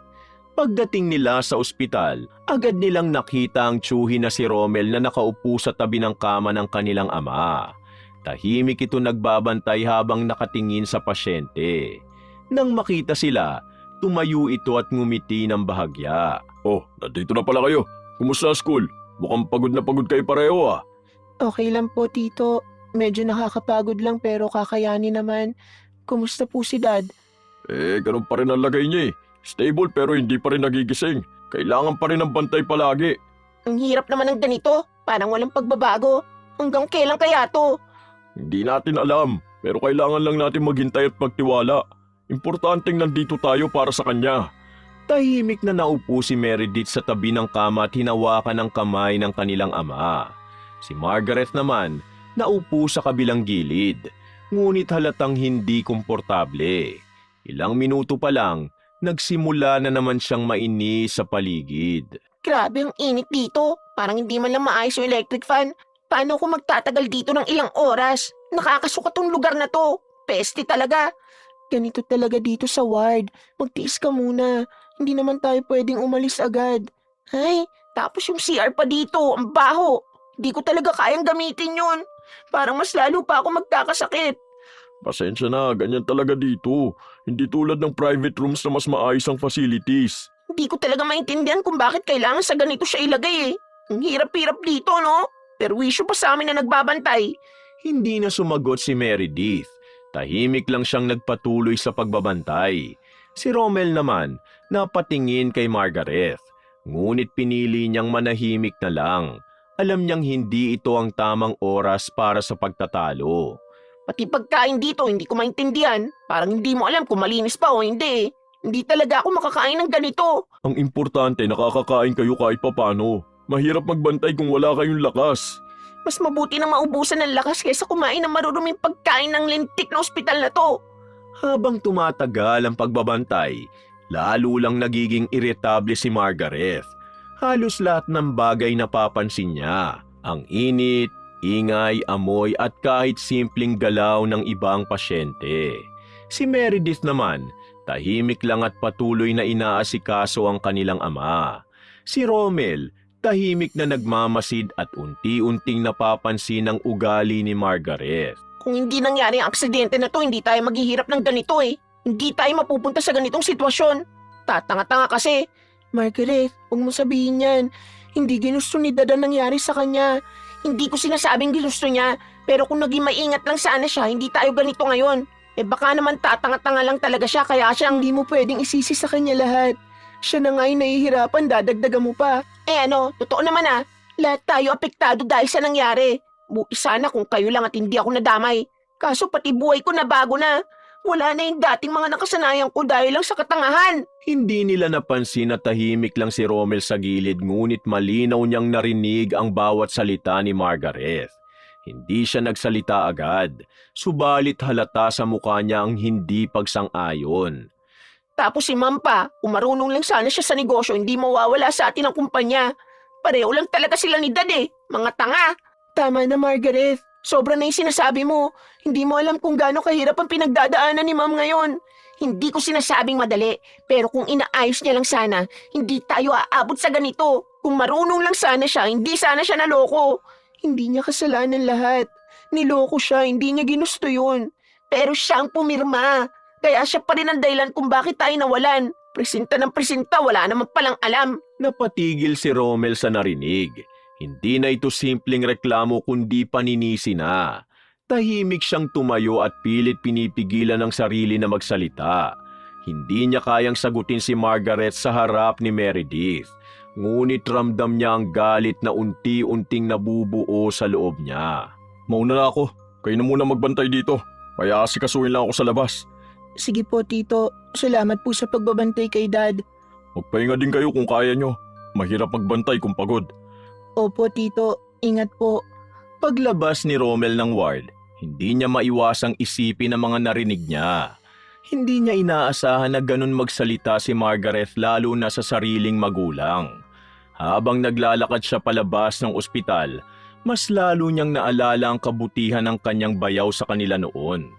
Pagdating nila sa ospital, agad nilang nakita ang tsuhi na si Romel na nakaupo sa tabi ng kama ng kanilang ama. Tahimik ito nagbabantay habang nakatingin sa pasyente. Nang makita sila, tumayo ito at ngumiti ng bahagya. Oh, nandito na pala kayo. Kumusta school? Mukhang pagod na pagod kayo pareho ah. Okay lang po, Tito. Medyo nakakapagod lang pero kakayanin naman. Kumusta po si Dad? Ganun pa rin ang lagay niya eh. Stable pero hindi pa rin nagigising. Kailangan pa rin ng bantay palagi. Ang hirap naman ng ganito. Parang walang pagbabago. Hanggang kailan kaya to? Hindi natin alam, pero kailangan lang natin maghintay at magtiwala. Importanteng nandito tayo para sa kanya. Tahimik na naupo si Meredith sa tabi ng kama at hinawakan ng kamay ng kanilang ama. Si Margaret naman, naupo sa kabilang gilid. Ngunit halatang hindi komportable. Ilang minuto pa lang, nagsimula na naman siyang mainis sa paligid. Grabe ang init dito. Parang hindi man lang maayos yung electric fan. Paano ako magtatagal dito ng ilang oras? Nakakasuka tong lugar na to. Peste talaga. Ganito talaga dito sa ward. Magtiis ka muna. Hindi naman tayo pwedeng umalis agad. Ay, tapos yung CR pa dito. Ang baho. Di ko talaga kayang gamitin yun. Parang mas lalo pa ako magkakasakit. Pasensya na, ganyan talaga dito. Hindi tulad ng private rooms na mas maayos ang facilities. Hindi ko talaga maintindihan kung bakit kailangan sa ganito siya ilagay eh. Ang hirap-hirap dito, no? Pero wisyo pa sa amin na nagbabantay. Hindi na sumagot si Meredith. Tahimik lang siyang nagpatuloy sa pagbabantay. Si Romel naman, napatingin kay Margaret. Ngunit pinili niyang manahimik na lang. Alam niyang hindi ito ang tamang oras para sa pagtatalo. Pati pagkain dito, hindi ko maintindihan. Parang hindi mo alam kung malinis pa o hindi. Hindi talaga ako makakain ng ganito. Ang importante, nakakakain kayo kahit papano. Mahirap magbantay kung wala kayong lakas. Mas mabuti na maubusan ng lakas kaysa kumain ng maruruming pagkain ng lintik na ospital na to. Habang tumatagal ang pagbabantay, lalo lang nagiging iritable si Margaret. Halos lahat ng bagay napapansin niya. Ang init, ingay, amoy at kahit simpleng galaw ng ibang pasyente. Si Meredith naman, tahimik lang at patuloy na inaasikaso ang kanilang ama. Si Romel, tahimik na nagmamasid at unti-unting napapansin ang ugali ni Margaret. Kung hindi nangyari ang aksidente na to, hindi tayo maghihirap ng ganito eh. Hindi tayo mapupunta sa ganitong sitwasyon. Tatanga-tanga kasi. Margaret, huwag mo sabihin yan. Hindi ginusto ni Dad ang nangyari sa kanya. Hindi ko sinasabing ginusto niya, pero kung naging maingat lang sana siya, hindi tayo ganito ngayon. Baka naman tatanga-tanga lang talaga siya, kaya siya hindi mo pwedeng isisi sa kanya lahat. Siya na nga yung nahihirapan, dadagdagan mo pa. Totoo naman ah. Lahat tayo apektado dahil sa nangyari. Buti sana kung kayo lang at hindi ako nadamay. Kaso pati buhay ko nabago na. Wala na yung dating mga nakasanayan ko dahil lang sa katangahan. Hindi nila napansin na tahimik lang si Rommel sa gilid ngunit malinaw niyang narinig ang bawat salita ni Margaret. Hindi siya nagsalita agad, subalit halata sa mukha niya ang hindi pagsang-ayon. Tapos si Ma'am pa, kung marunong lang sana siya sa negosyo, hindi mawawala sa atin ang kumpanya. Pareho lang talaga sila ni Dad mga tanga. Tama na Margaret, sobra na yung sinasabi mo. Hindi mo alam kung gaano kahirap ang pinagdadaanan ni Ma'am ngayon. Hindi ko sinasabing madali, pero kung inaayos niya lang sana, hindi tayo aabot sa ganito. Kung marunong lang sana siya, hindi sana siya naloko. Hindi niya kasalanan lahat. Niloko siya, hindi niya ginusto yun. Pero siya ang pumirma. Kaya siya pa rin ang dahilan kung bakit tayo nawalan. Presinta ng presinta, wala naman palang alam. Napatigil si Rommel sa narinig. Hindi na ito simpleng reklamo kundi paninisi na. Tahimik siyang tumayo at pilit pinipigilan ng sarili na magsalita. Hindi niya kayang sagutin si Margaret sa harap ni Meredith. Ngunit ramdam niya ang galit na unti-unting nabubuo sa loob niya. Mauna na ako. Kayo na muna magbantay dito. Kaya asikasuhin lang ako sa labas. Sige po, Tito. Salamat po sa pagbabantay kay Dad. Magpahinga din kayo kung kaya nyo. Mahirap magbantay kung pagod. Opo, Tito. Ingat po. Paglabas ni Rommel ng ward, hindi niya maiwasang isipin ang mga narinig niya. Hindi niya inaasahan na ganun magsalita si Margaret lalo na sa sariling magulang. Habang naglalakad siya palabas ng ospital, mas lalo niyang naalala ang kabutihan ng kanyang bayaw sa kanila noon.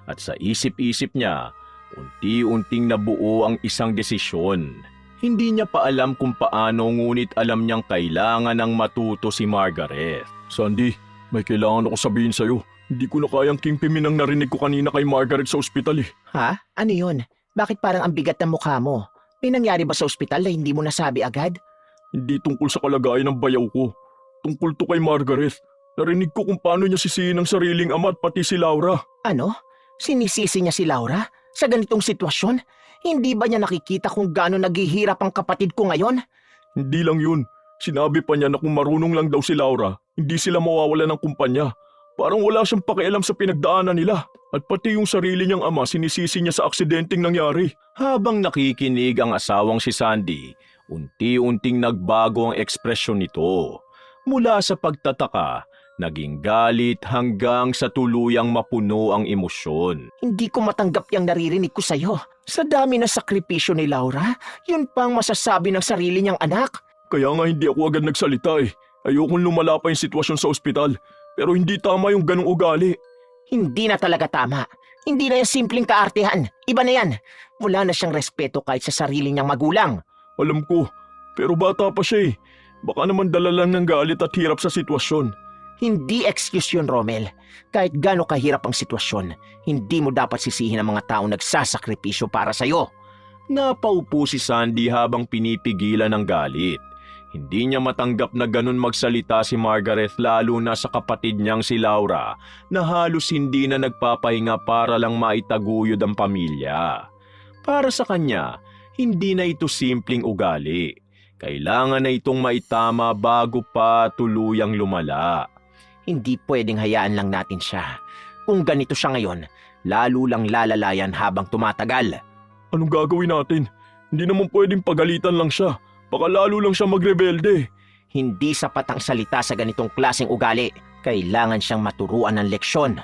At sa isip-isip niya, unti-unting nabuo ang isang desisyon. Hindi niya pa alam kung paano ngunit alam niyang kailangan ng matuto si Margaret. Sandy, may kailangan ako sabihin sa'yo. Hindi ko na kayang kingpimin ang narinig ko kanina kay Margaret sa ospital Ha? Ano yun? Bakit parang ang bigat ng mukha mo? May nangyari ba sa ospital na hindi mo nasabi agad? Hindi tungkol sa kalagayan ng bayaw ko. Tungkol to kay Margaret. Narinig ko kung paano niya sisihin ang sariling ama at pati si Laura. Ano? Sinisisi niya si Laura? Sa ganitong sitwasyon? Hindi ba niya nakikita kung gaano naghihirap ang kapatid ko ngayon? Hindi lang yun. Sinabi pa niya na kung marunong lang daw si Laura, hindi sila mawawala ng kumpanya. Parang wala siyang pakialam sa pinagdaanan nila. At pati yung sarili niyang ama sinisisi niya sa aksidenteng nangyari. Habang nakikinig ang asawang si Sandy, unti-unting nagbago ang ekspresyon nito. Mula sa pagtataka, naging galit hanggang sa tuluyang mapuno ang emosyon. Hindi ko matanggap yung naririnig ko sa'yo. Sa dami na sakripisyo ni Laura, yun pang masasabi ng sarili niyang anak. Kaya nga hindi ako agad nagsalita Ayokong lumala pa yung sitwasyon sa ospital. Pero hindi tama yung ganong ugali. Hindi na talaga tama. Hindi na yan simpleng kaartehan. Iba na yan. Wala na siyang respeto kahit sa sarili niyang magulang. Alam ko, pero bata pa siya Baka naman dala lang ng galit at hirap sa sitwasyon. Hindi excuse yun, Rommel. Kahit gaano kahirap ang sitwasyon, hindi mo dapat sisihin ang mga taong nagsasakripisyo para sa'yo. Napaupo si Sandy habang pinipigilan ng galit. Hindi niya matanggap na ganun magsalita si Margaret lalo na sa kapatid niyang si Laura na halos hindi na nagpapahinga para lang maitaguyod ang pamilya. Para sa kanya, hindi na ito simpleng ugali. Kailangan na itong maitama bago pa tuluyang lumala. Hindi pwedeng hayaan lang natin siya. Kung ganito siya ngayon, lalo lang lalalayan habang tumatagal. Anong gagawin natin? Hindi naman pwedeng pagalitan lang siya. Baka lalo lang siya magrebelde. Hindi sapat ang salita sa ganitong klaseng ugali. Kailangan siyang maturuan ng leksyon.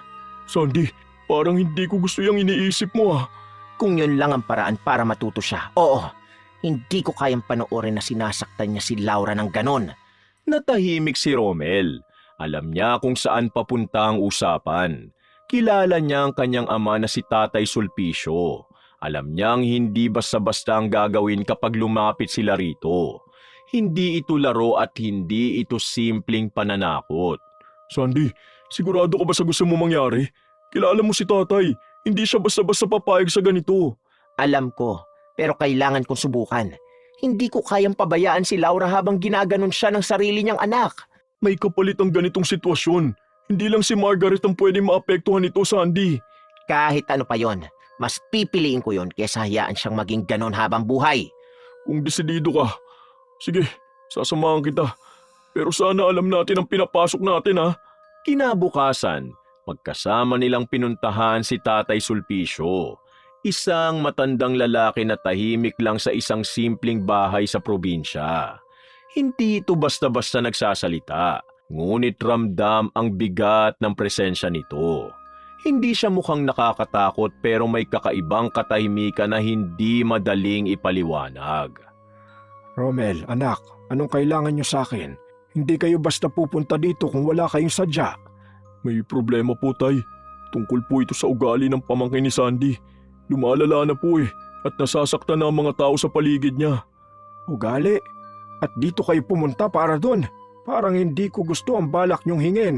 Sandy, parang hindi ko gusto yung iniisip mo Kung yun lang ang paraan para matuto siya, oo. Hindi ko kayang panoorin na sinasaktan niya si Laura ng ganon. Natahimik si Rommel. Alam niya kung saan papunta ang usapan. Kilala niya ang kanyang ama na si Tatay Sulpicio. Alam niyang hindi basta-basta ang gagawin kapag lumapit sila rito. Hindi ito laro at hindi ito simpleng pananakot. Sandy, sigurado ka ba sa gusto mo mangyari? Kilala mo si tatay. Hindi siya basta-basta papayag sa ganito. Alam ko, pero kailangan kong subukan. Hindi ko kayang pabayaan si Laura habang ginaganon siya ng sarili niyang anak. May kapalit ang ganitong sitwasyon. Hindi lang si Margaret ang pwedeng maapektuhan nito, Sandy. Kahit ano pa yon, mas pipiliin ko yon kesa hayaan siyang maging ganon habang buhay. Kung desidido ka, sige, sasamahan kita. Pero sana alam natin ang pinapasok natin Kinabukasan, magkasama nilang pinuntahan si Tatay Sulpicio, isang matandang lalaki na tahimik lang sa isang simpleng bahay sa probinsya. Hindi ito basta-basta nagsasalita, ngunit ramdam ang bigat ng presensya nito. Hindi siya mukhang nakakatakot pero may kakaibang katahimikan na hindi madaling ipaliwanag. Romel, anak, anong kailangan niyo sa akin? Hindi kayo basta pupunta dito kung wala kayong sadya. May problema po, Tay. Tungkol po ito sa ugali ng pamangkin ni Sandy. Lumalala na po at nasasaktan na ang mga tao sa paligid niya. Ugali? At dito kayo pumunta para doon? Parang hindi ko gusto ang balak niyong hingin.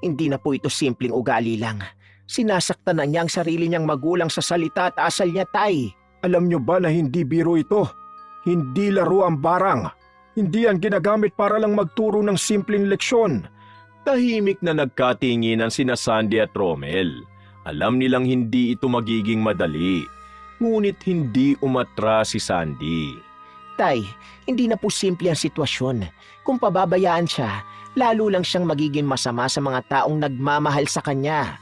Hindi na po ito simpleng ugali lang. Sinasaktan na niya ang sarili niyang magulang sa salita at asal niya, Tay. Alam niyo ba na hindi biro ito? Hindi laro ang barang. Hindi yan ginagamit para lang magturo ng simpleng leksyon. Tahimik na nagkatinginan sina Sandy at Romel. Alam nilang hindi ito magiging madali. Ngunit hindi umatras si Sandy. Tay, hindi na po simple ang sitwasyon. Kung pababayaan siya, lalo lang siyang magiging masama sa mga taong nagmamahal sa kanya.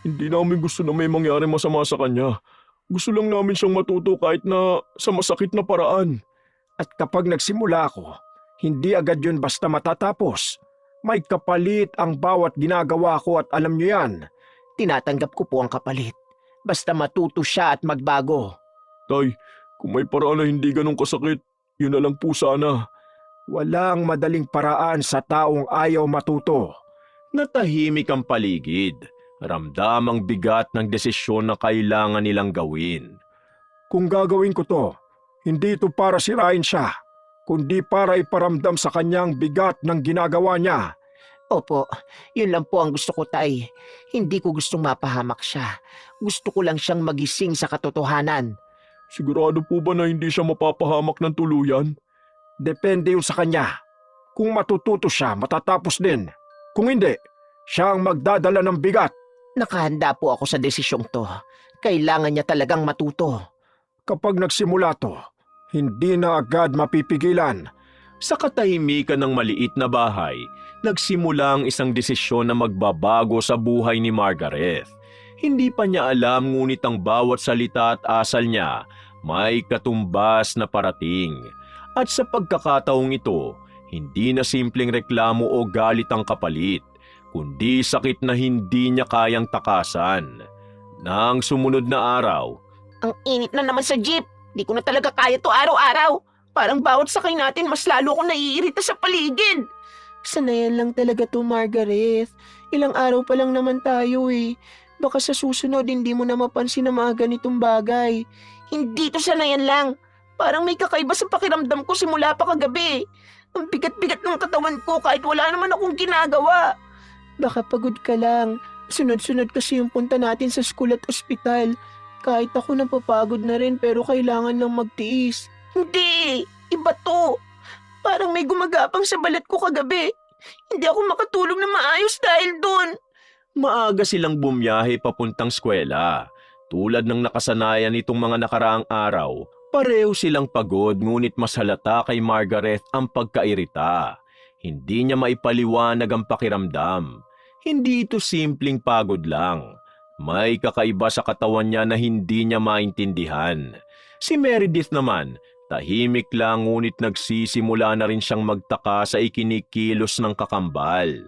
Hindi namin gusto na may mangyari masama sa kanya. Gusto lang namin siyang matuto kahit na sa masakit na paraan. At kapag nagsimula ako, hindi agad yun basta matatapos. May kapalit ang bawat ginagawa ko at alam niyo yan. Tinatanggap ko po ang kapalit. Basta matuto siya at magbago. Tay, kung may paraan na hindi ganun kasakit, yun na lang po sana. Walang madaling paraan sa taong ayaw matuto. Natahimik ang paligid. Ramdam ang bigat ng desisyon na kailangan nilang gawin. Kung gagawin ko to, hindi ito para sirain siya, kundi para iparamdam sa kanyang bigat ng ginagawa niya. Opo, yun lang po ang gusto ko, Tay. Hindi ko gustong mapahamak siya. Gusto ko lang siyang magising sa katotohanan. Sigurado po ba na hindi siya mapapahamak ng tuluyan? Depende yun sa kanya. Kung matututo siya, matatapos din. Kung hindi, siya ang magdadala ng bigat. Nakahanda po ako sa desisyong to. Kailangan niya talagang matuto. Kapag nagsimula to, hindi na agad mapipigilan. Sa katahimikan ng maliit na bahay, nagsimula ang isang desisyon na magbabago sa buhay ni Margaret. Hindi pa niya alam ngunit ang bawat salita at asal niya may katumbas na parating. At sa pagkakataong ito, hindi na simpleng reklamo o galit ang kapalit, kundi sakit na hindi niya kayang takasan. Nang sumunod na araw, Ang init na naman sa jeep. Di ko na talaga kaya to araw-araw. Parang bawat sakay natin mas lalo akong naiirita sa paligid. Sanayan lang talaga to, Margaret. Ilang araw pa lang naman tayo eh. Baka sa susunod hindi mo na mapansin na mga ganitong bagay. Hindi to sanayan lang. Parang may kakaiba sa pakiramdam ko simula pa kagabi. Ang bigat-bigat ng katawan ko kahit wala naman akong ginagawa. Baka pagod ka lang. Sunod-sunod kasi yung punta natin sa school at ospital. Kahit ako napapagod na rin pero kailangan lang magtiis. Hindi! Iba to! Parang may gumagapang sa balat ko kagabi. Hindi ako makatulog na maayos dahil doon. maaga silang bumiyahe papuntang eskwela. Tulad ng nakasanayan nitong mga nakaraang araw, pareho silang pagod ngunit mas halata kay Margaret ang pagkairita. Hindi niya maipaliwanag ang pakiramdam. Hindi ito simpleng pagod lang. May kakaiba sa katawan niya na hindi niya maintindihan. Si Meredith naman, tahimik lang ngunit nagsisimula na rin siyang magtaka sa ikinikilos ng kakambal.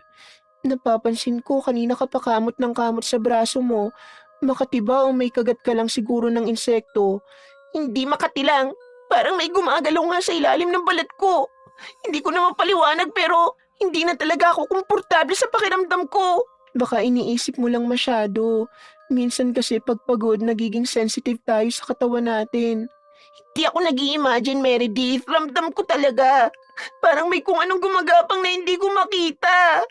Napapansin ko kanina ka pa kamot ng kamot sa braso mo. Makatiba o may kagat ka lang siguro ng insekto. Hindi makatilang. Parang may gumagalaw nga sa ilalim ng balat ko. Hindi ko na mapaliwanag pero hindi na talaga ako komportable sa pakiramdam ko. Baka iniisip mo lang masyado. Minsan kasi pag pagod nagiging sensitive tayo sa katawan natin. Hindi ako nag-i-imagine, Meredith. Ramdam ko talaga. Parang may kung anong gumagapang na hindi ko makita.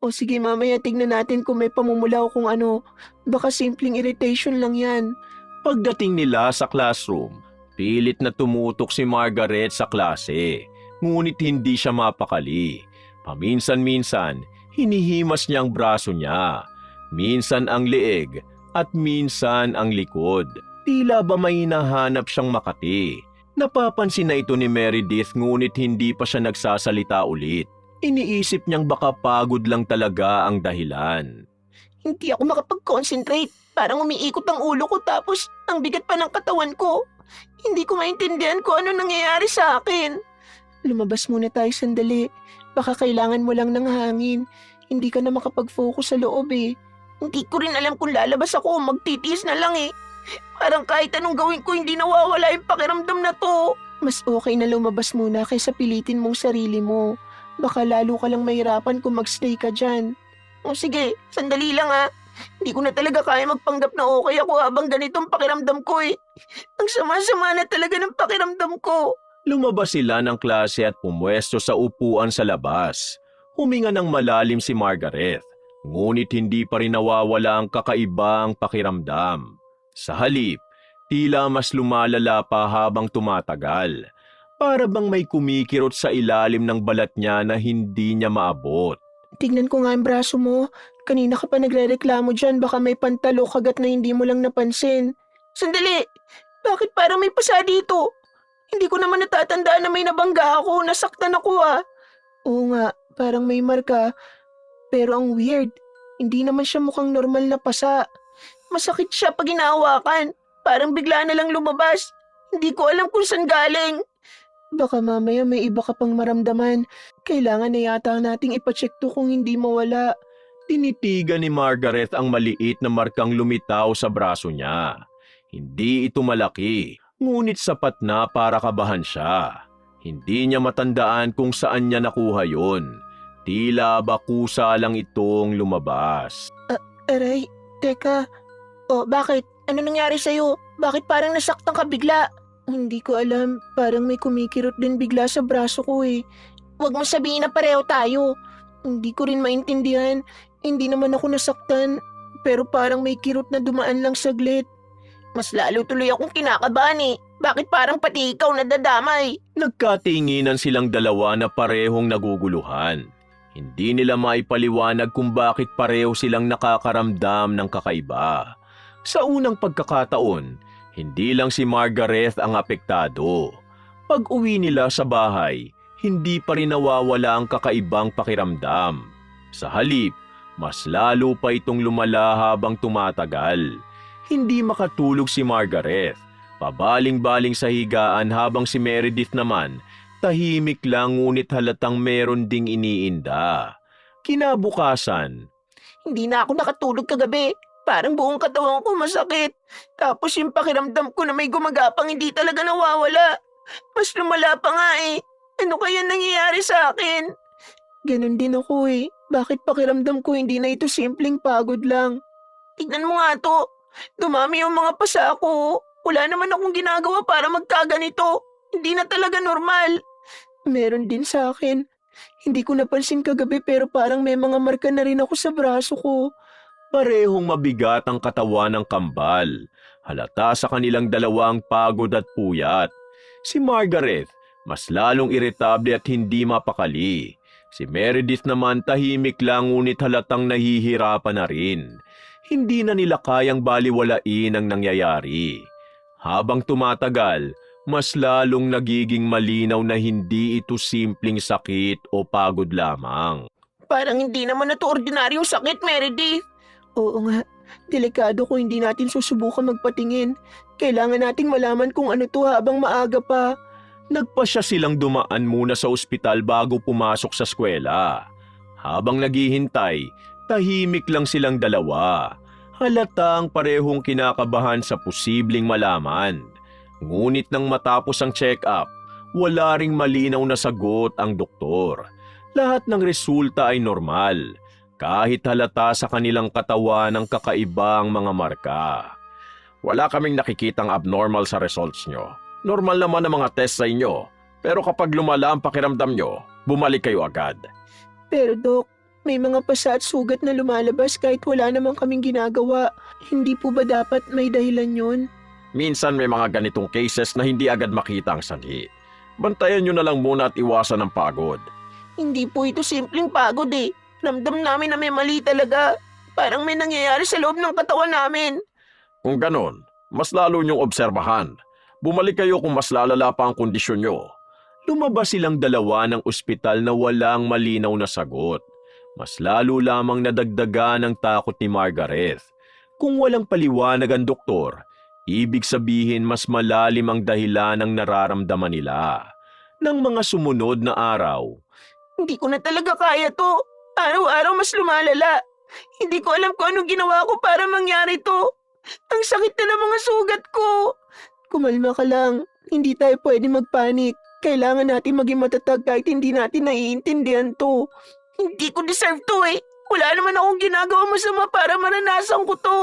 O sige, mamaya tignan natin kung may pamumula o kung ano. Baka simpleng irritation lang yan. Pagdating nila sa classroom, pilit na tumutok si Margaret sa klase. Ngunit hindi siya mapakali. Paminsan-minsan, hinihimas niya ang braso niya. Minsan ang leeg at minsan ang likod. Tila ba may hinahanap siyang makati. Napapansin na ito ni Meredith ngunit hindi pa siya nagsasalita ulit. Iniisip niyang baka pagod lang talaga ang dahilan. Hindi ako makapag-concentrate. Parang umiikot ang ulo ko tapos ang bigat pa ng katawan ko. Hindi ko maintindihan kung ano nangyayari sa akin. Lumabas muna tayo sandali. Baka kailangan mo lang ng hangin. Hindi ka na makapag-focus sa loob eh. Hindi ko rin alam kung lalabas ako o magtitiis na lang eh. Parang kahit anong gawin ko hindi nawawala yung pakiramdam na to. Mas okay na lumabas muna kaysa pilitin mong sarili mo. Baka lalo ka lang mahirapan kung magstay ka dyan. O sige, sandali lang ha. Hindi ko na talaga kaya magpanggap na okay ako habang ganitong pakiramdam ko eh. Ang sama-sama na talaga ng pakiramdam ko. Lumabas sila ng klase at pumwesto sa upuan sa labas. Huminga ng malalim si Margaret, ngunit hindi pa rin nawawala ang kakaibang pakiramdam. Sa halip, tila mas lumalala pa habang tumatagal. Para bang may kumikirot sa ilalim ng balat niya na hindi niya maabot. Tignan ko nga ang braso mo. Kanina ka pa nagrereklamo dyan. Baka may pantalo kagat na hindi mo lang napansin. Sandali! Bakit parang may pasa dito? Hindi ko naman natatandaan na may nabangga ako. Nasaktan ako ah. Oo nga, parang may marka. Pero ang weird. Hindi naman siya mukhang normal na pasa. Masakit siya pag hinahawakan. Parang bigla na lang lumabas. Hindi ko alam kung saan galing. Baka mamaya may iba ka pang maramdaman. Kailangan na yata nating ipacheck to kung hindi mawala. Tinitigan ni Margaret ang maliit na markang lumitaw sa braso niya. Hindi ito malaki, ngunit sapat na para kabahan siya. Hindi niya matandaan kung saan niya nakuha yun. Tila bakusa lang itong lumabas. Aray, teka. Oh, bakit? Ano nangyari sa'yo? Bakit parang nasaktan ka bigla? Hindi ko alam. Parang may kumikirot din bigla sa braso ko eh. Huwag mo sabihin na pareho tayo. Hindi ko rin maintindihan. Hindi naman ako nasaktan. Pero parang may kirot na dumaan lang saglit. Mas lalo tuloy akong kinakabahan eh. Bakit parang pati ikaw nadadamay? Nagkatinginan silang dalawa na parehong naguguluhan. Hindi nila maipaliwanag kung bakit pareho silang nakakaramdam ng kakaiba. Sa unang pagkakataon, hindi lang si Margaret ang apektado. Pag-uwi nila sa bahay, hindi pa rin nawawala ang kakaibang pakiramdam. Sa halip, mas lalo pa itong lumala habang tumatagal. Hindi makatulog si Margaret. Pabaling-baling sa higaan habang si Meredith naman, tahimik lang ngunit halatang meron ding iniinda. Kinabukasan, Hindi na ako nakatulog kagabi. Parang buong katawan ko masakit. Tapos yung pakiramdam ko na may gumagapang hindi talaga nawawala. Mas lumala pa nga eh. Ano kaya nangyayari sa akin? Ganon din ako eh. Bakit pakiramdam ko hindi na ito simpleng pagod lang? Tignan mo nga to. Dumami yung mga pasa ko. Wala naman akong ginagawa para magkaganito. Hindi na talaga normal. Meron din sa akin. Hindi ko napansin kagabi pero parang may mga marka na rin ako sa braso ko. parehong mabigat ang katawan ng kambal. Halata sa kanilang dalawang pagod at puyat. Si Margaret, mas lalong iritable at hindi mapakali. Si Meredith naman tahimik lang ngunit halatang nahihirapan na rin. Hindi na nila kayang baliwalain ang nangyayari. Habang tumatagal, mas lalong nagiging malinaw na hindi ito simpleng sakit o pagod lamang. Parang hindi naman na to ordinaryong sakit, Meredith. Oo nga, delikado kung hindi natin susubukan magpatingin. Kailangan nating malaman kung ano to habang maaga pa. Nagpasya silang dumaan muna sa ospital bago pumasok sa eskwela. Habang naghihintay, tahimik lang silang dalawa. Halatang parehong kinakabahan sa posibleng malaman. Ngunit nang matapos ang check-up, wala ring malinaw na sagot ang doktor. Lahat ng resulta ay normal, kahit halata sa kanilang katawan ng kakaibang mga marka. Wala kaming nakikitang abnormal sa results nyo. Normal naman ang mga test sa inyo, pero kapag lumala ang pakiramdam nyo, bumalik kayo agad. Pero Dok, may mga pasa at sugat na lumalabas kahit wala namang kaming ginagawa. Hindi po ba dapat may dahilan yun? Minsan may mga ganitong cases na hindi agad makita ang sanhi. Bantayan nyo na lang muna at iwasan ang pagod. Hindi po ito simpleng pagod eh. Ramdam namin na may mali talaga. Parang may nangyayari sa loob ng katawan namin. Kung ganon, mas lalo nyong obserbahan. Bumalik kayo kung mas lalala pa ang kondisyon nyo. Lumabas silang dalawa ng ospital na walang malinaw na sagot. Mas lalo lamang nadagdagan ang takot ni Margaret. Kung walang paliwanag ang doktor, ibig sabihin mas malalim ang dahilan ng nararamdaman nila. Nang mga sumunod na araw, Hindi ko na talaga kaya to. Araw-araw mas lumalala. Hindi ko alam kung anong ginawa ko para mangyari to. Ang sakit na ng mga sugat ko. Kumalma ka lang. Hindi tayo pwede magpanik. Kailangan natin maging matatag kahit hindi natin naiintindihan to. Hindi ko deserve to eh. Wala naman akong ginagawa masama para maranasan ko to.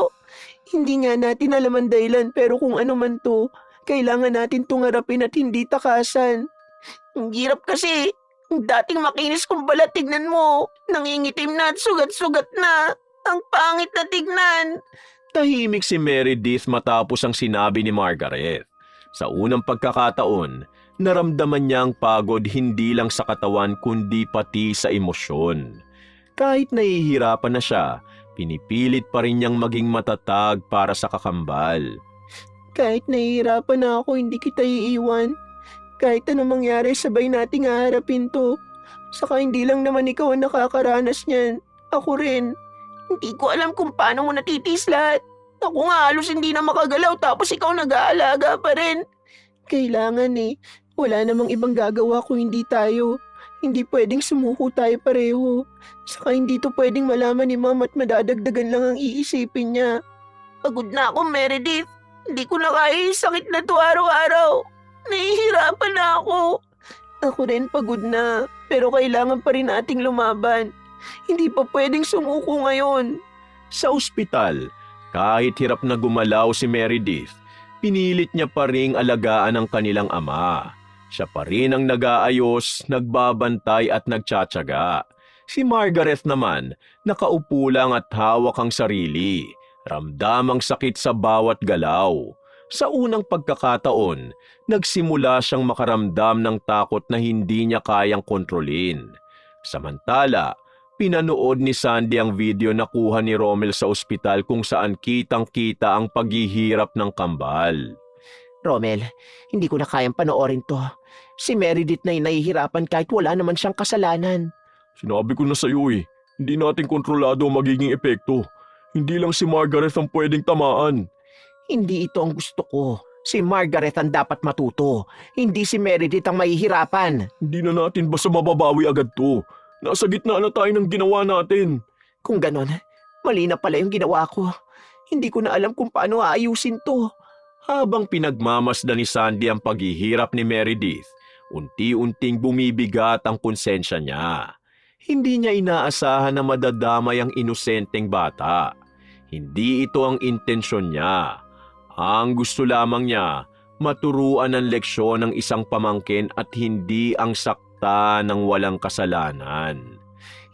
Hindi nga natin alam ang dahilan pero kung ano man to, kailangan natin itong harapin at hindi takasan. Ang hirap kasi. Ang dating makinis kong balat, tignan mo. Nangingitim na at sugat-sugat na. Ang pangit na tignan. tahimik si Meredith matapos ang sinabi ni Margaret. Sa unang pagkakataon, naramdaman niya ang pagod hindi lang sa katawan kundi pati sa emosyon. Kahit nahihirapan na siya, pinipilit pa rin niyang maging matatag para sa kakambal. Kahit nahihirapan na ako, hindi kita iiwan. Kahit anong mangyari, sabay nating haharapin to. Saka hindi lang naman ikaw ang nakakaranas niyan. Ako rin. Hindi ko alam kung paano mo natitiis lahat. Ako nga halos hindi na makagalaw tapos ikaw nag-aalaga pa rin. Kailangan eh. Wala namang ibang gagawa kung hindi tayo. Hindi pwedeng sumuko tayo pareho. Saka hindi to pwedeng malaman ni Mama at madadagdagan lang ang iisipin niya. Pagod na ako, Meredith. Hindi ko na kaya yung sakit na to araw-araw. Nahihirapan na ako. Ako rin pagod na, pero kailangan pa rin nating lumaban. Hindi pa pwedeng sumuko ngayon. Sa ospital, kahit hirap na gumalaw si Meredith, pinilit niya pa ring alagaan ang kanilang ama. Siya pa rin ang nag-aayos, nagbabantay at nagtsatsaga. Si Margaret naman, nakaupo lang at hawak ang sarili. Ramdam ang sakit sa bawat galaw. Sa unang pagkakataon, nagsimula siyang makaramdam ng takot na hindi niya kayang kontrolin. Samantala, pinanood ni Sandy ang video na kuha ni Romel sa ospital kung saan kitang-kita ang paghihirap ng kambal. Romel, hindi ko na kayang panoorin to. Si Meredith na nahihirapan kahit wala naman siyang kasalanan. Sinabi ko na sa'yo eh, hindi natin kontrolado ang magiging epekto. Hindi lang si Margaret ang pwedeng tamaan. Hindi ito ang gusto ko. Si Margaret ang dapat matuto. Hindi si Meredith ang mahihirapan. Hindi na natin basta mababawi agad to. Nasa gitna na tayo ng ginawa natin. Kung ganon, mali na pala yung ginawa ko. Hindi ko na alam kung paano aayusin to. Habang pinagmamasdan ni Sandy ang paghihirap ni Meredith, unti-unting bumibigat ang konsensya niya. Hindi niya inaasahan na madadamay ang inosenteng bata. Hindi ito ang intensyon niya. Ang gusto lamang niya, maturuan ng leksyon ng isang pamangkin at hindi ang sakta ng walang kasalanan.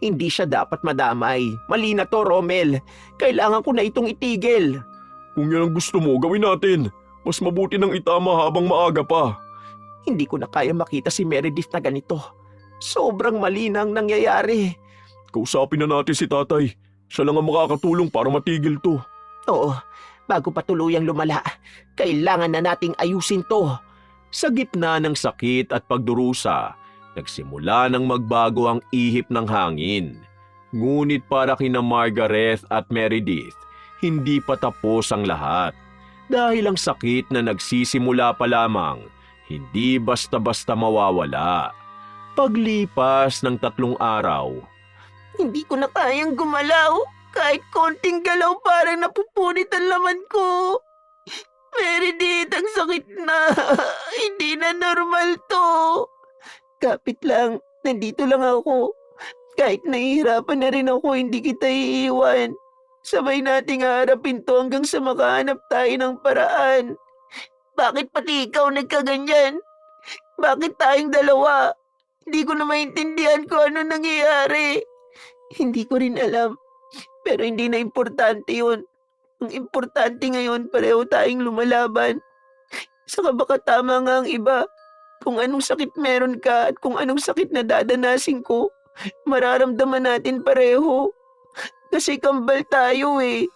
Hindi siya dapat madamay. Mali na to, Romel. Kailangan ko na itong itigil. Kung yan ang gusto mo, gawin natin. Mas mabuti nang itama habang maaga pa. Hindi ko na kaya makita si Meredith na ganito. Sobrang mali na ang nangyayari. Kausapin na natin si tatay. Siya lang ang makakatulong para matigil to. Oo, bago pa tuluyang lumala, kailangan na nating ayusin to. Sa gitna ng sakit at pagdurusa, nagsimula ng magbago ang ihip ng hangin. Ngunit para kina Margaret at Meredith, hindi pa tapos ang lahat. Dahil ang sakit na nagsisimula pa lamang, hindi basta-basta mawawala. Paglipas ng 3 araw, Hindi ko na kayang gumalaw. Kahit konting galaw parang napupunit ang laman ko. Meredith, ang sakit na. Hindi na normal to. Kapit lang, nandito lang ako. Kahit nahihirapan na rin ako, hindi kita iiwan. Sabay nating haharapin to hanggang sa makahanap tayo ng paraan. Bakit pati ikaw nagkaganyan? Bakit tayong dalawa? Hindi ko na maintindihan kung ano nangyayari. Hindi ko rin alam. Pero hindi na importante yun. Ang importante ngayon, pareho tayong lumalaban. Saka baka tama nga ang iba. Kung anong sakit meron ka at kung anong sakit na dadanasin ko, mararamdaman natin pareho. Kasi kambal tayo eh.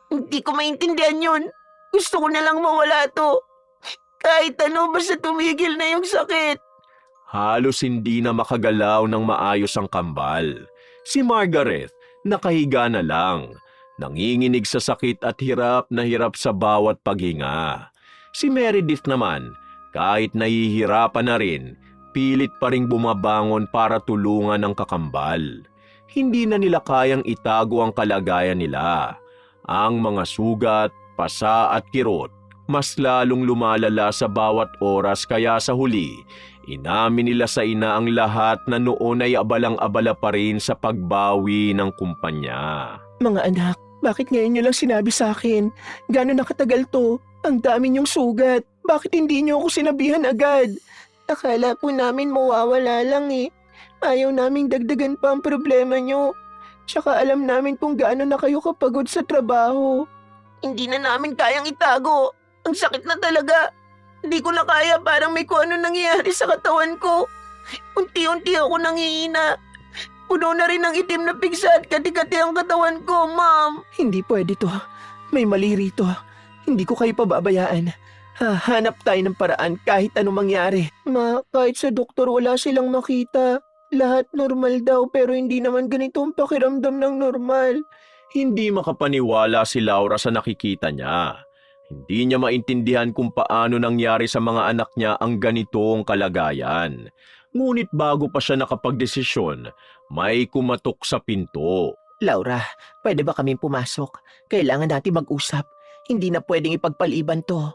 Hindi ko maintindihan yun. Gusto ko na lang mawala to. Kahit ano, basta tumigil na yung sakit. Halos hindi na makagalaw ng maayos ang kambal. Si Margaret, nakahiga na lang. Nanginginig sa sakit at hirap na hirap sa bawat paghinga. Si Meredith naman, kahit nahihirapan na rin, pilit pa ring bumabangon para tulungan ang kakambal. Hindi na nila kayang itago ang kalagayan nila. Ang mga sugat, pasa at kirot, mas lalong lumalala sa bawat oras kaya sa huli, inamin nila sa ina ang lahat na noon ay abalang-abala pa rin sa pagbawi ng kumpanya. Mga anak, bakit ngayon niyo lang sinabi sa akin? Gano'n nakatagal to? Ang dami niyong sugat. Bakit hindi niyo ako sinabihan agad? Akala po namin mawawala lang eh. Ayaw naming dagdagan pa ang problema niyo. Tsaka alam namin kung gaano na kayo kapagod sa trabaho. Hindi na namin kayang itago. Ang sakit na talaga. Hindi ko na kaya, parang may kung ano nangyayari sa katawan ko. Unti-unti ako nangihina. Puno na rin ng itim na pigsa at kati-kati ang katawan ko, Ma'am. Hindi pwede to. May mali rito. Hindi ko kayo pababayaan. Hahanap tayo ng paraan kahit anong mangyari. Ma, kahit sa doktor wala silang makita. Lahat normal daw pero hindi naman ganito ang pakiramdam ng normal. Hindi makapaniwala si Laura sa nakikita niya. Hindi niya maintindihan kung paano nangyari sa mga anak niya ang ganitong kalagayan. Ngunit bago pa siya nakapagdesisyon, may kumatok sa pinto. Laura, pwede ba kaming pumasok? Kailangan natin mag-usap. Hindi na pwedeng ipagpaliban to.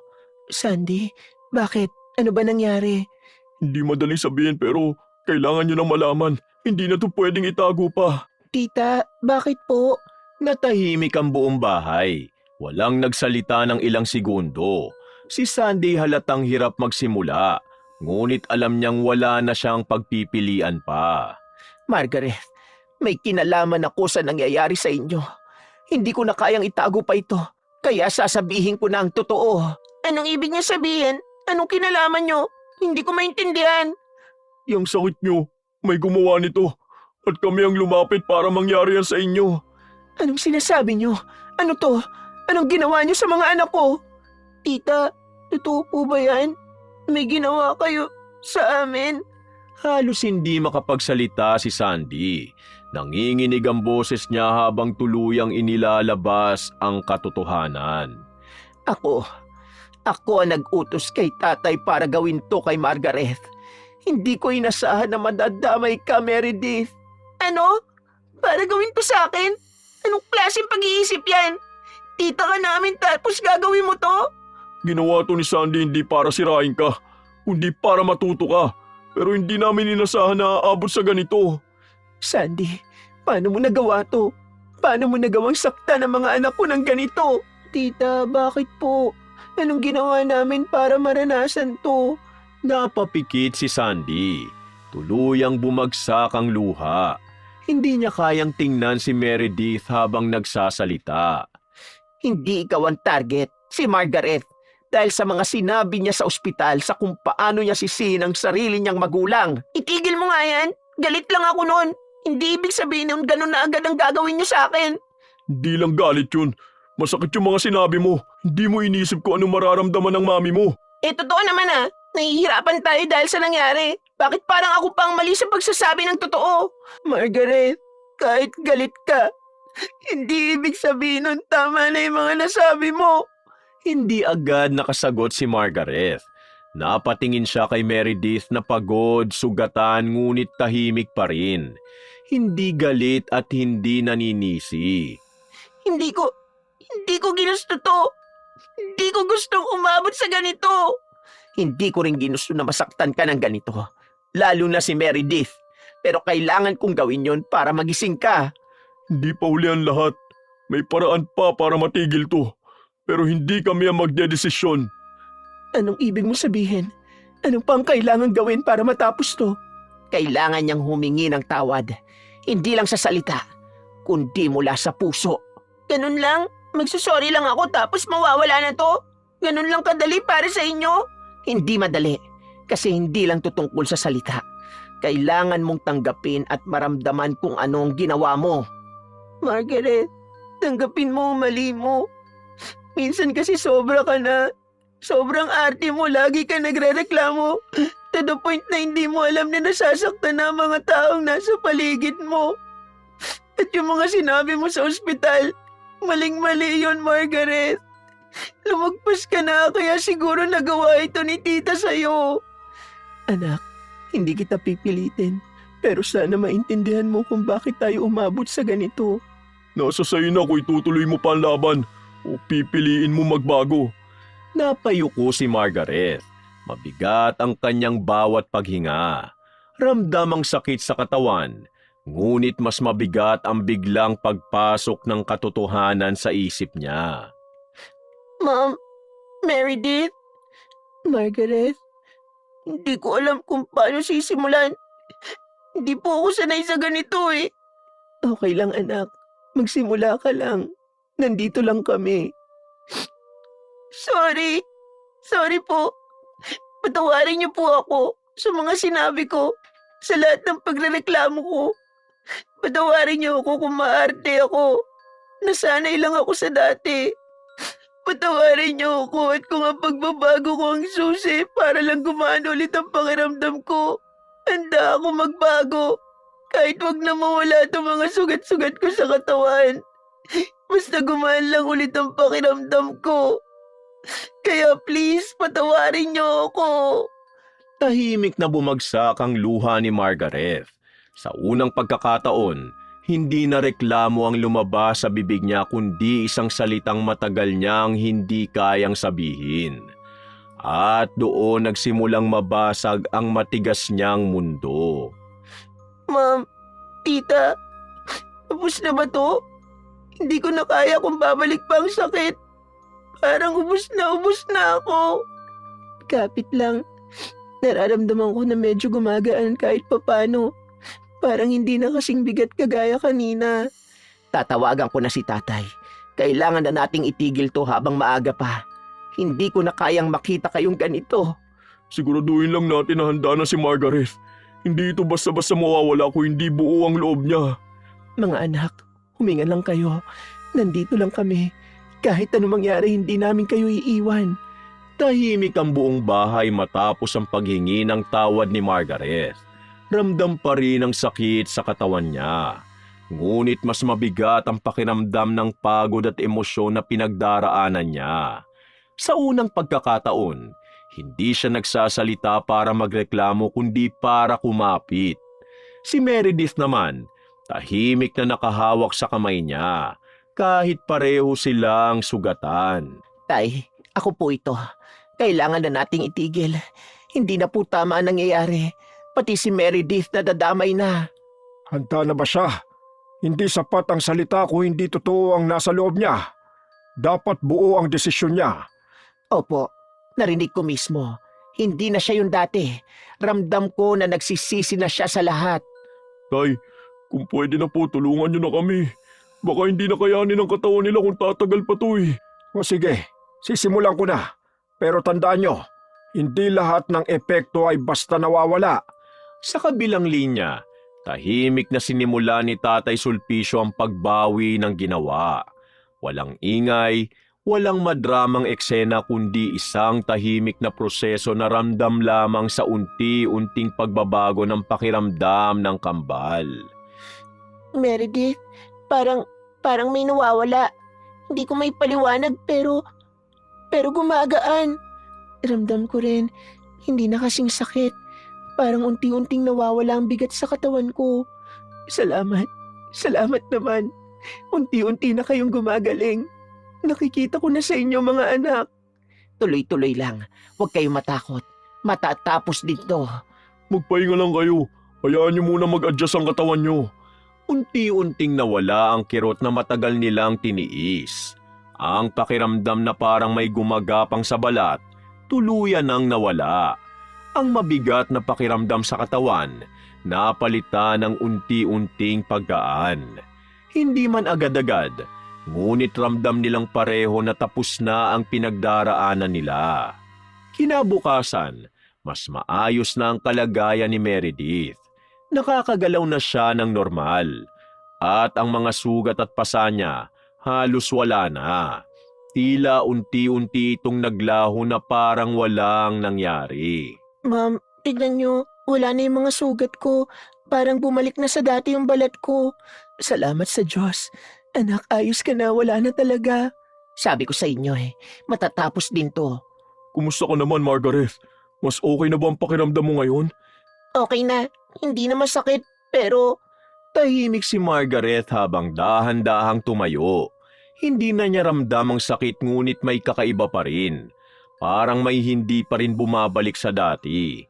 Sandy, bakit? Ano ba nangyari? Hindi madaling sabihin pero kailangan nyo nang malaman. Hindi na to pwedeng itago pa. Tita, bakit po? Natahimik ang buong bahay. Walang nagsalita ng ilang segundo. Si Sandy halatang hirap magsimula. Ngunit alam niyang wala na siyang pagpipilian pa. Margaret, may kinalaman ako sa nangyayari sa inyo. Hindi ko na kayang itago pa ito. Kaya sasabihin ko na ang totoo. Anong ibig niya sabihin? Anong kinalaman niyo? Hindi ko maintindihan. Yung sakit nyo, may gumawa nito. At kami ang lumapit para mangyari yan sa inyo. Anong sinasabi niyo? Ano to? Anong ginawa niyo sa mga anak ko? Tita, totoo po ba yan? May ginawa kayo sa amin? Halos hindi makapagsalita si Sandy. Nanginginig ang boses niya habang tuluyang inilalabas ang katotohanan. Ako ang nag-utos kay tatay para gawin to kay Margaret. Hindi ko inasahan na madadamay ka, Meredith. Ano? Para gawin to sa akin? Anong klaseng pag-iisip yan? Tita ka namin tapos gagawin mo to? Ginawa to ni Sandy hindi para sirain ka, kundi para matuto ka. Pero hindi namin inasahan na aabot sa ganito. Sandy, paano mo nagawa to? Paano mo nagawang sakta ng mga anak ko ng ganito? Tita, bakit po? Anong ginawa namin para maranasan to? Napapikit si Sandy. Tuluyang bumagsak ang luha. Hindi niya kayang tingnan si Meredith habang nagsasalita. Hindi ikaw ang target, si Margaret. Dahil sa mga sinabi niya sa ospital sa kung paano niya sisihin ang sarili niyang magulang. Itigil mo nga yan. Galit lang ako noon. Hindi ibig sabihin nun ganun na agad ang gagawin niyo sa akin. Hindi lang galit yun. Masakit yung mga sinabi mo. Hindi mo inisip ko anong mararamdaman ng mami mo. Totoo naman Nahihirapan tayo dahil sa nangyari. Bakit parang ako pa ang mali sa pagsasabi ng totoo? Margaret, kahit galit ka, hindi ibig sabihin nun tama na yung mga nasabi mo. Hindi agad nakasagot si Margaret. Napatingin siya kay Meredith na pagod, sugatan, ngunit tahimik pa rin. Hindi galit at hindi naninisi. Hindi ko ginusto to. Hindi ko gustong umabot sa ganito. Hindi ko rin ginusto na masaktan ka ng ganito. Lalo na si Meredith. Pero kailangan kong gawin yon para magising ka. Hindi pa huli ang lahat. May paraan pa para matigil to. Pero hindi kami ang magdedesisyon. Anong ibig mo sabihin? Anong pang kailangan gawin para matapos to? Kailangan niyang humingi ng tawad. Hindi lang sa salita, kundi mula sa puso. Ganun lang? Magsusorry lang ako tapos mawawala na to? Ganun lang kadali para sa inyo? Hindi madali, kasi hindi lang tutungkol sa salita. Kailangan mong tanggapin at maramdaman kung anong ginawa mo. Margaret, tanggapin mo ang mali mo. Minsan kasi sobra ka na. Sobrang arte mo, lagi ka nagrereklamo. to the point na hindi mo alam na nasasaktan na ang mga taong nasa paligid mo. At yung mga sinabi mo sa ospital, maling-mali yun, Margaret. Lumagpas ka na kaya siguro nagawa ito ni tita sa'yo. Anak, hindi kita pipilitin. Pero sana maintindihan mo kung bakit tayo umabot sa ganito. Nasa sa'yo na kung itutuloy mo pa ang laban o pipiliin mo magbago. Napayuko si Margaret. Mabigat ang kanyang bawat paghinga. Ramdam ang sakit sa katawan, ngunit mas mabigat ang biglang pagpasok ng katotohanan sa isip niya. Ma'am, Meredith? Margaret? Hindi ko alam kung paano sisimulan. Hindi po ako sanay sa ganito eh. Okay lang anak, magsimula ka lang. Nandito lang kami. Sorry. Sorry po. Patawarin niyo po ako sa mga sinabi ko, sa lahat ng pagrereklamo ko. Patawarin niyo ako kung maarte ako. Nasanay lang ako sa dati. Patawarin niyo ako at kung ang pagbabago ko ang susi para lang gumana ulit ang pakiramdam ko. Handa ako magbago. Kahit wag na mawala itong mga sugat-sugat ko sa katawan. Basta gumaan lang ulit ang pakiramdam ko. Kaya please, patawarin niyo ako. Tahimik na bumagsak ang luha ni Margaret. Sa unang pagkakataon, hindi na reklamo ang lumabas sa bibig niya kundi isang salitang matagal niyang hindi kayang sabihin. At doon nagsimulang mabasag ang matigas niyang mundo. Ma'am, tita, ubus na ba to? Hindi ko na kaya kung babalik pa ang sakit. Parang ubus na ako. Kapit lang. Nararamdaman ko na medyo gumagaan kahit papano. Parang hindi na kasing bigat kagaya kanina. Tatawagan ko na si tatay. Kailangan na nating itigil to habang maaga pa. Hindi ko na kayang makita kayong ganito. Siguraduhin lang natin na handa na si Margaret. Hindi ito basta-basta mawawala kung hindi buo ang loob niya. Mga anak, huminga lang kayo. Nandito lang kami. Kahit ano mangyari, hindi namin kayo iiwan. Tahimik ang buong bahay matapos ang paghingi ng tawad ni Margaret. Ramdam pa rin ang sakit sa katawan niya. Ngunit mas mabigat ang pakiramdam ng pagod at emosyon na pinagdaraanan niya. Sa unang pagkakataon, hindi siya nagsasalita para magreklamo kundi para kumapit. Si Meredith naman, tahimik na nakahawak sa kamay niya, kahit pareho silang sugatan. Tay, ako po ito. Kailangan na nating itigil. Hindi na po tama ang nangyayari. Pati si Meredith nadadamay na. Handa na ba siya? Hindi sapat ang salita kung hindi totoo ang nasa loob niya. Dapat buo ang desisyon niya. Opo, narinig ko mismo. Hindi na siya yung dati. Ramdam ko na nagsisisi na siya sa lahat. Tay, kung pwede na po, tulungan niyo na kami. Baka hindi na kayanin ang katawan nila kung tatagal pa to eh. O sige, sisimulan ko na. Pero tandaan nyo, hindi lahat ng epekto ay basta nawawala. Sa kabilang linya, tahimik na sinimula ni Tatay Sulpicio ang pagbawi ng ginawa. Walang ingay, walang madramang eksena kundi isang tahimik na proseso na ramdam lamang sa unti-unting pagbabago ng pakiramdam ng kambal. Meredith, parang may nawawala. Hindi ko may paliwanag pero gumagaan. Ramdam ko rin, hindi na kasing sakit. Parang unti-unting nawawala ang bigat sa katawan ko. Salamat naman. Unti-unti na kayong gumagaling. Nakikita ko na sa inyo mga anak. Tuloy-tuloy lang. Huwag kayong matakot. Matatapos dito. Magpahinga lang kayo. Hayaan niyo muna mag-adjust ang katawan niyo. Unti-unting nawala ang kirot na matagal nilang tiniis. Ang pakiramdam na parang may gumagapang sa balat, tuluyan nang nawala. Ang mabigat na pakiramdam sa katawan, napalitan ng unti-unting paggaan. Hindi man agad-agad, ngunit ramdam nilang pareho na tapos na ang pinagdaraanan nila. Kinabukasan, mas maayos na ang kalagayan ni Meredith. Nakakagalaw na siya ng normal, at ang mga sugat at pasa niya halos wala na. Tila unti-unti itong naglaho na parang walang nangyari. Ma'am, tignan nyo, wala na yung mga sugat ko. Parang bumalik na sa dati yung balat ko. Salamat sa Diyos. Anak, ayos ka na, wala na talaga. Sabi ko sa inyo matatapos din to. Kumusta ka naman, Margaret? Mas okay na ba ang pakiramdam mo ngayon? Okay na, hindi na masakit, pero Tahimik si Margaret habang dahan-dahang tumayo. Hindi na niya ramdam ang sakit ngunit may kakaiba pa rin. Parang may hindi pa rin bumabalik sa dati.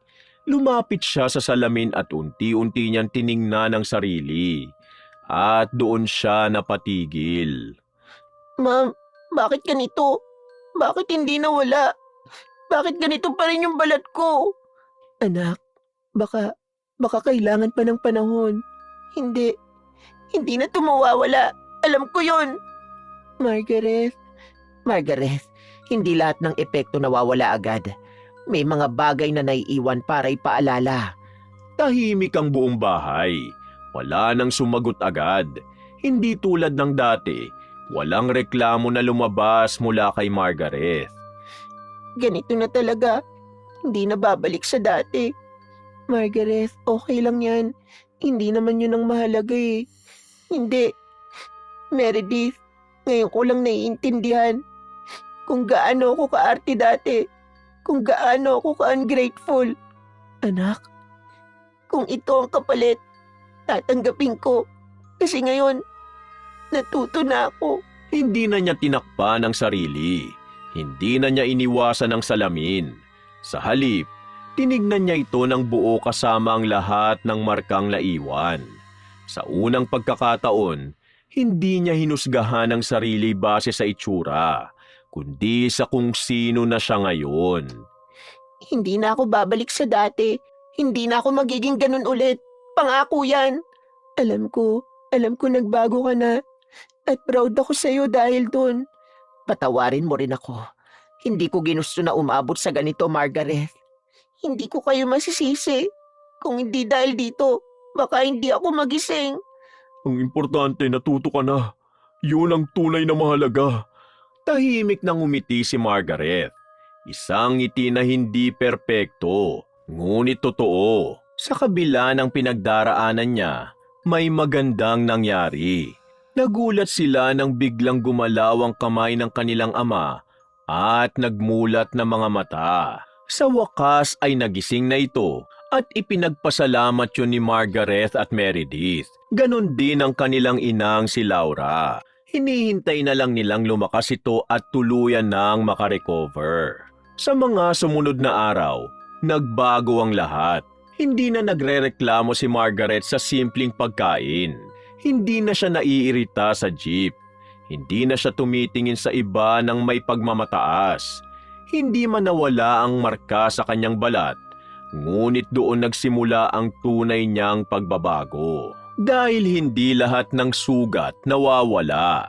Lumapit siya sa salamin at unti-unti niyang tiningnan ang sarili. At doon siya napatigil. Ma'am, bakit ganito? Bakit hindi nawala? Bakit ganito pa rin yung balat ko? Anak, baka kailangan pa ng panahon. Hindi na ito mawawala. Alam ko yon. Margaret, hindi lahat ng epekto nawawala agad. May mga bagay na naiiwan para ipaalala. Tahimik ang buong bahay. Wala nang sumagot agad. Hindi tulad ng dati. Walang reklamo na lumabas mula kay Margaret. Ganito na talaga. Hindi na babalik sa dati. Margaret, okay lang yan. Hindi naman yun ang mahalaga eh. Hindi. Meredith, ngayon ko lang naiintindihan kung gaano ako kaarte dati. Kung gaano ako ka-ungrateful. Anak, kung ito ang kapalit, tatanggapin ko. Kasi ngayon, natuto na ako. Hindi na niya tinakpan ang sarili. Hindi na niya iniwasan ang salamin. Sa halip, tinignan niya ito ng buo kasama ang lahat ng markang naiwan. Sa unang pagkakataon, hindi niya hinusgahan ang sarili base sa itsura, kundi sa kung sino na siya ngayon. Hindi na ako babalik sa dati. Hindi na ako magiging ganun ulit. Pangako yan. Alam ko nagbago ka na. At proud ako sa'yo dahil dun. Patawarin mo rin ako. Hindi ko ginusto na umabot sa ganito, Margaret. Hindi ko kayo masisisi. Kung hindi dahil dito, baka hindi ako magising. Ang importante, natuto ka na. Yun ang tunay na mahalaga. Tahimik nang umiti si Margaret. Isang ngiti na hindi perpekto, ngunit totoo. Sa kabila ng pinagdaraanan niya, may magandang nangyari. Nagulat sila nang biglang gumalaw ang kamay ng kanilang ama at nagmulat na mga mata. Sa wakas ay nagising na ito at ipinagpasalamat yun ni Margaret at Meredith. Ganon din ang kanilang inang si Laura. Hinihintay na lang nilang lumakas ito at tuluyan nang makarecover. Sa mga sumunod na araw, nagbago ang lahat. Hindi na nagrereklamo si Margaret sa simpleng pagkain. Hindi na siya naiirita sa jeep. Hindi na siya tumitingin sa iba ng may pagmamataas. Hindi man nawala ang marka sa kanyang balat, ngunit doon nagsimula ang tunay niyang pagbabago. Dahil hindi lahat ng sugat nawawala,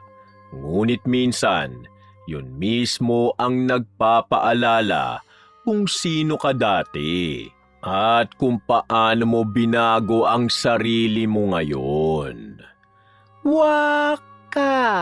ngunit minsan, yun mismo ang nagpapaalala kung sino ka dati at kung paano mo binago ang sarili mo ngayon. Wakas!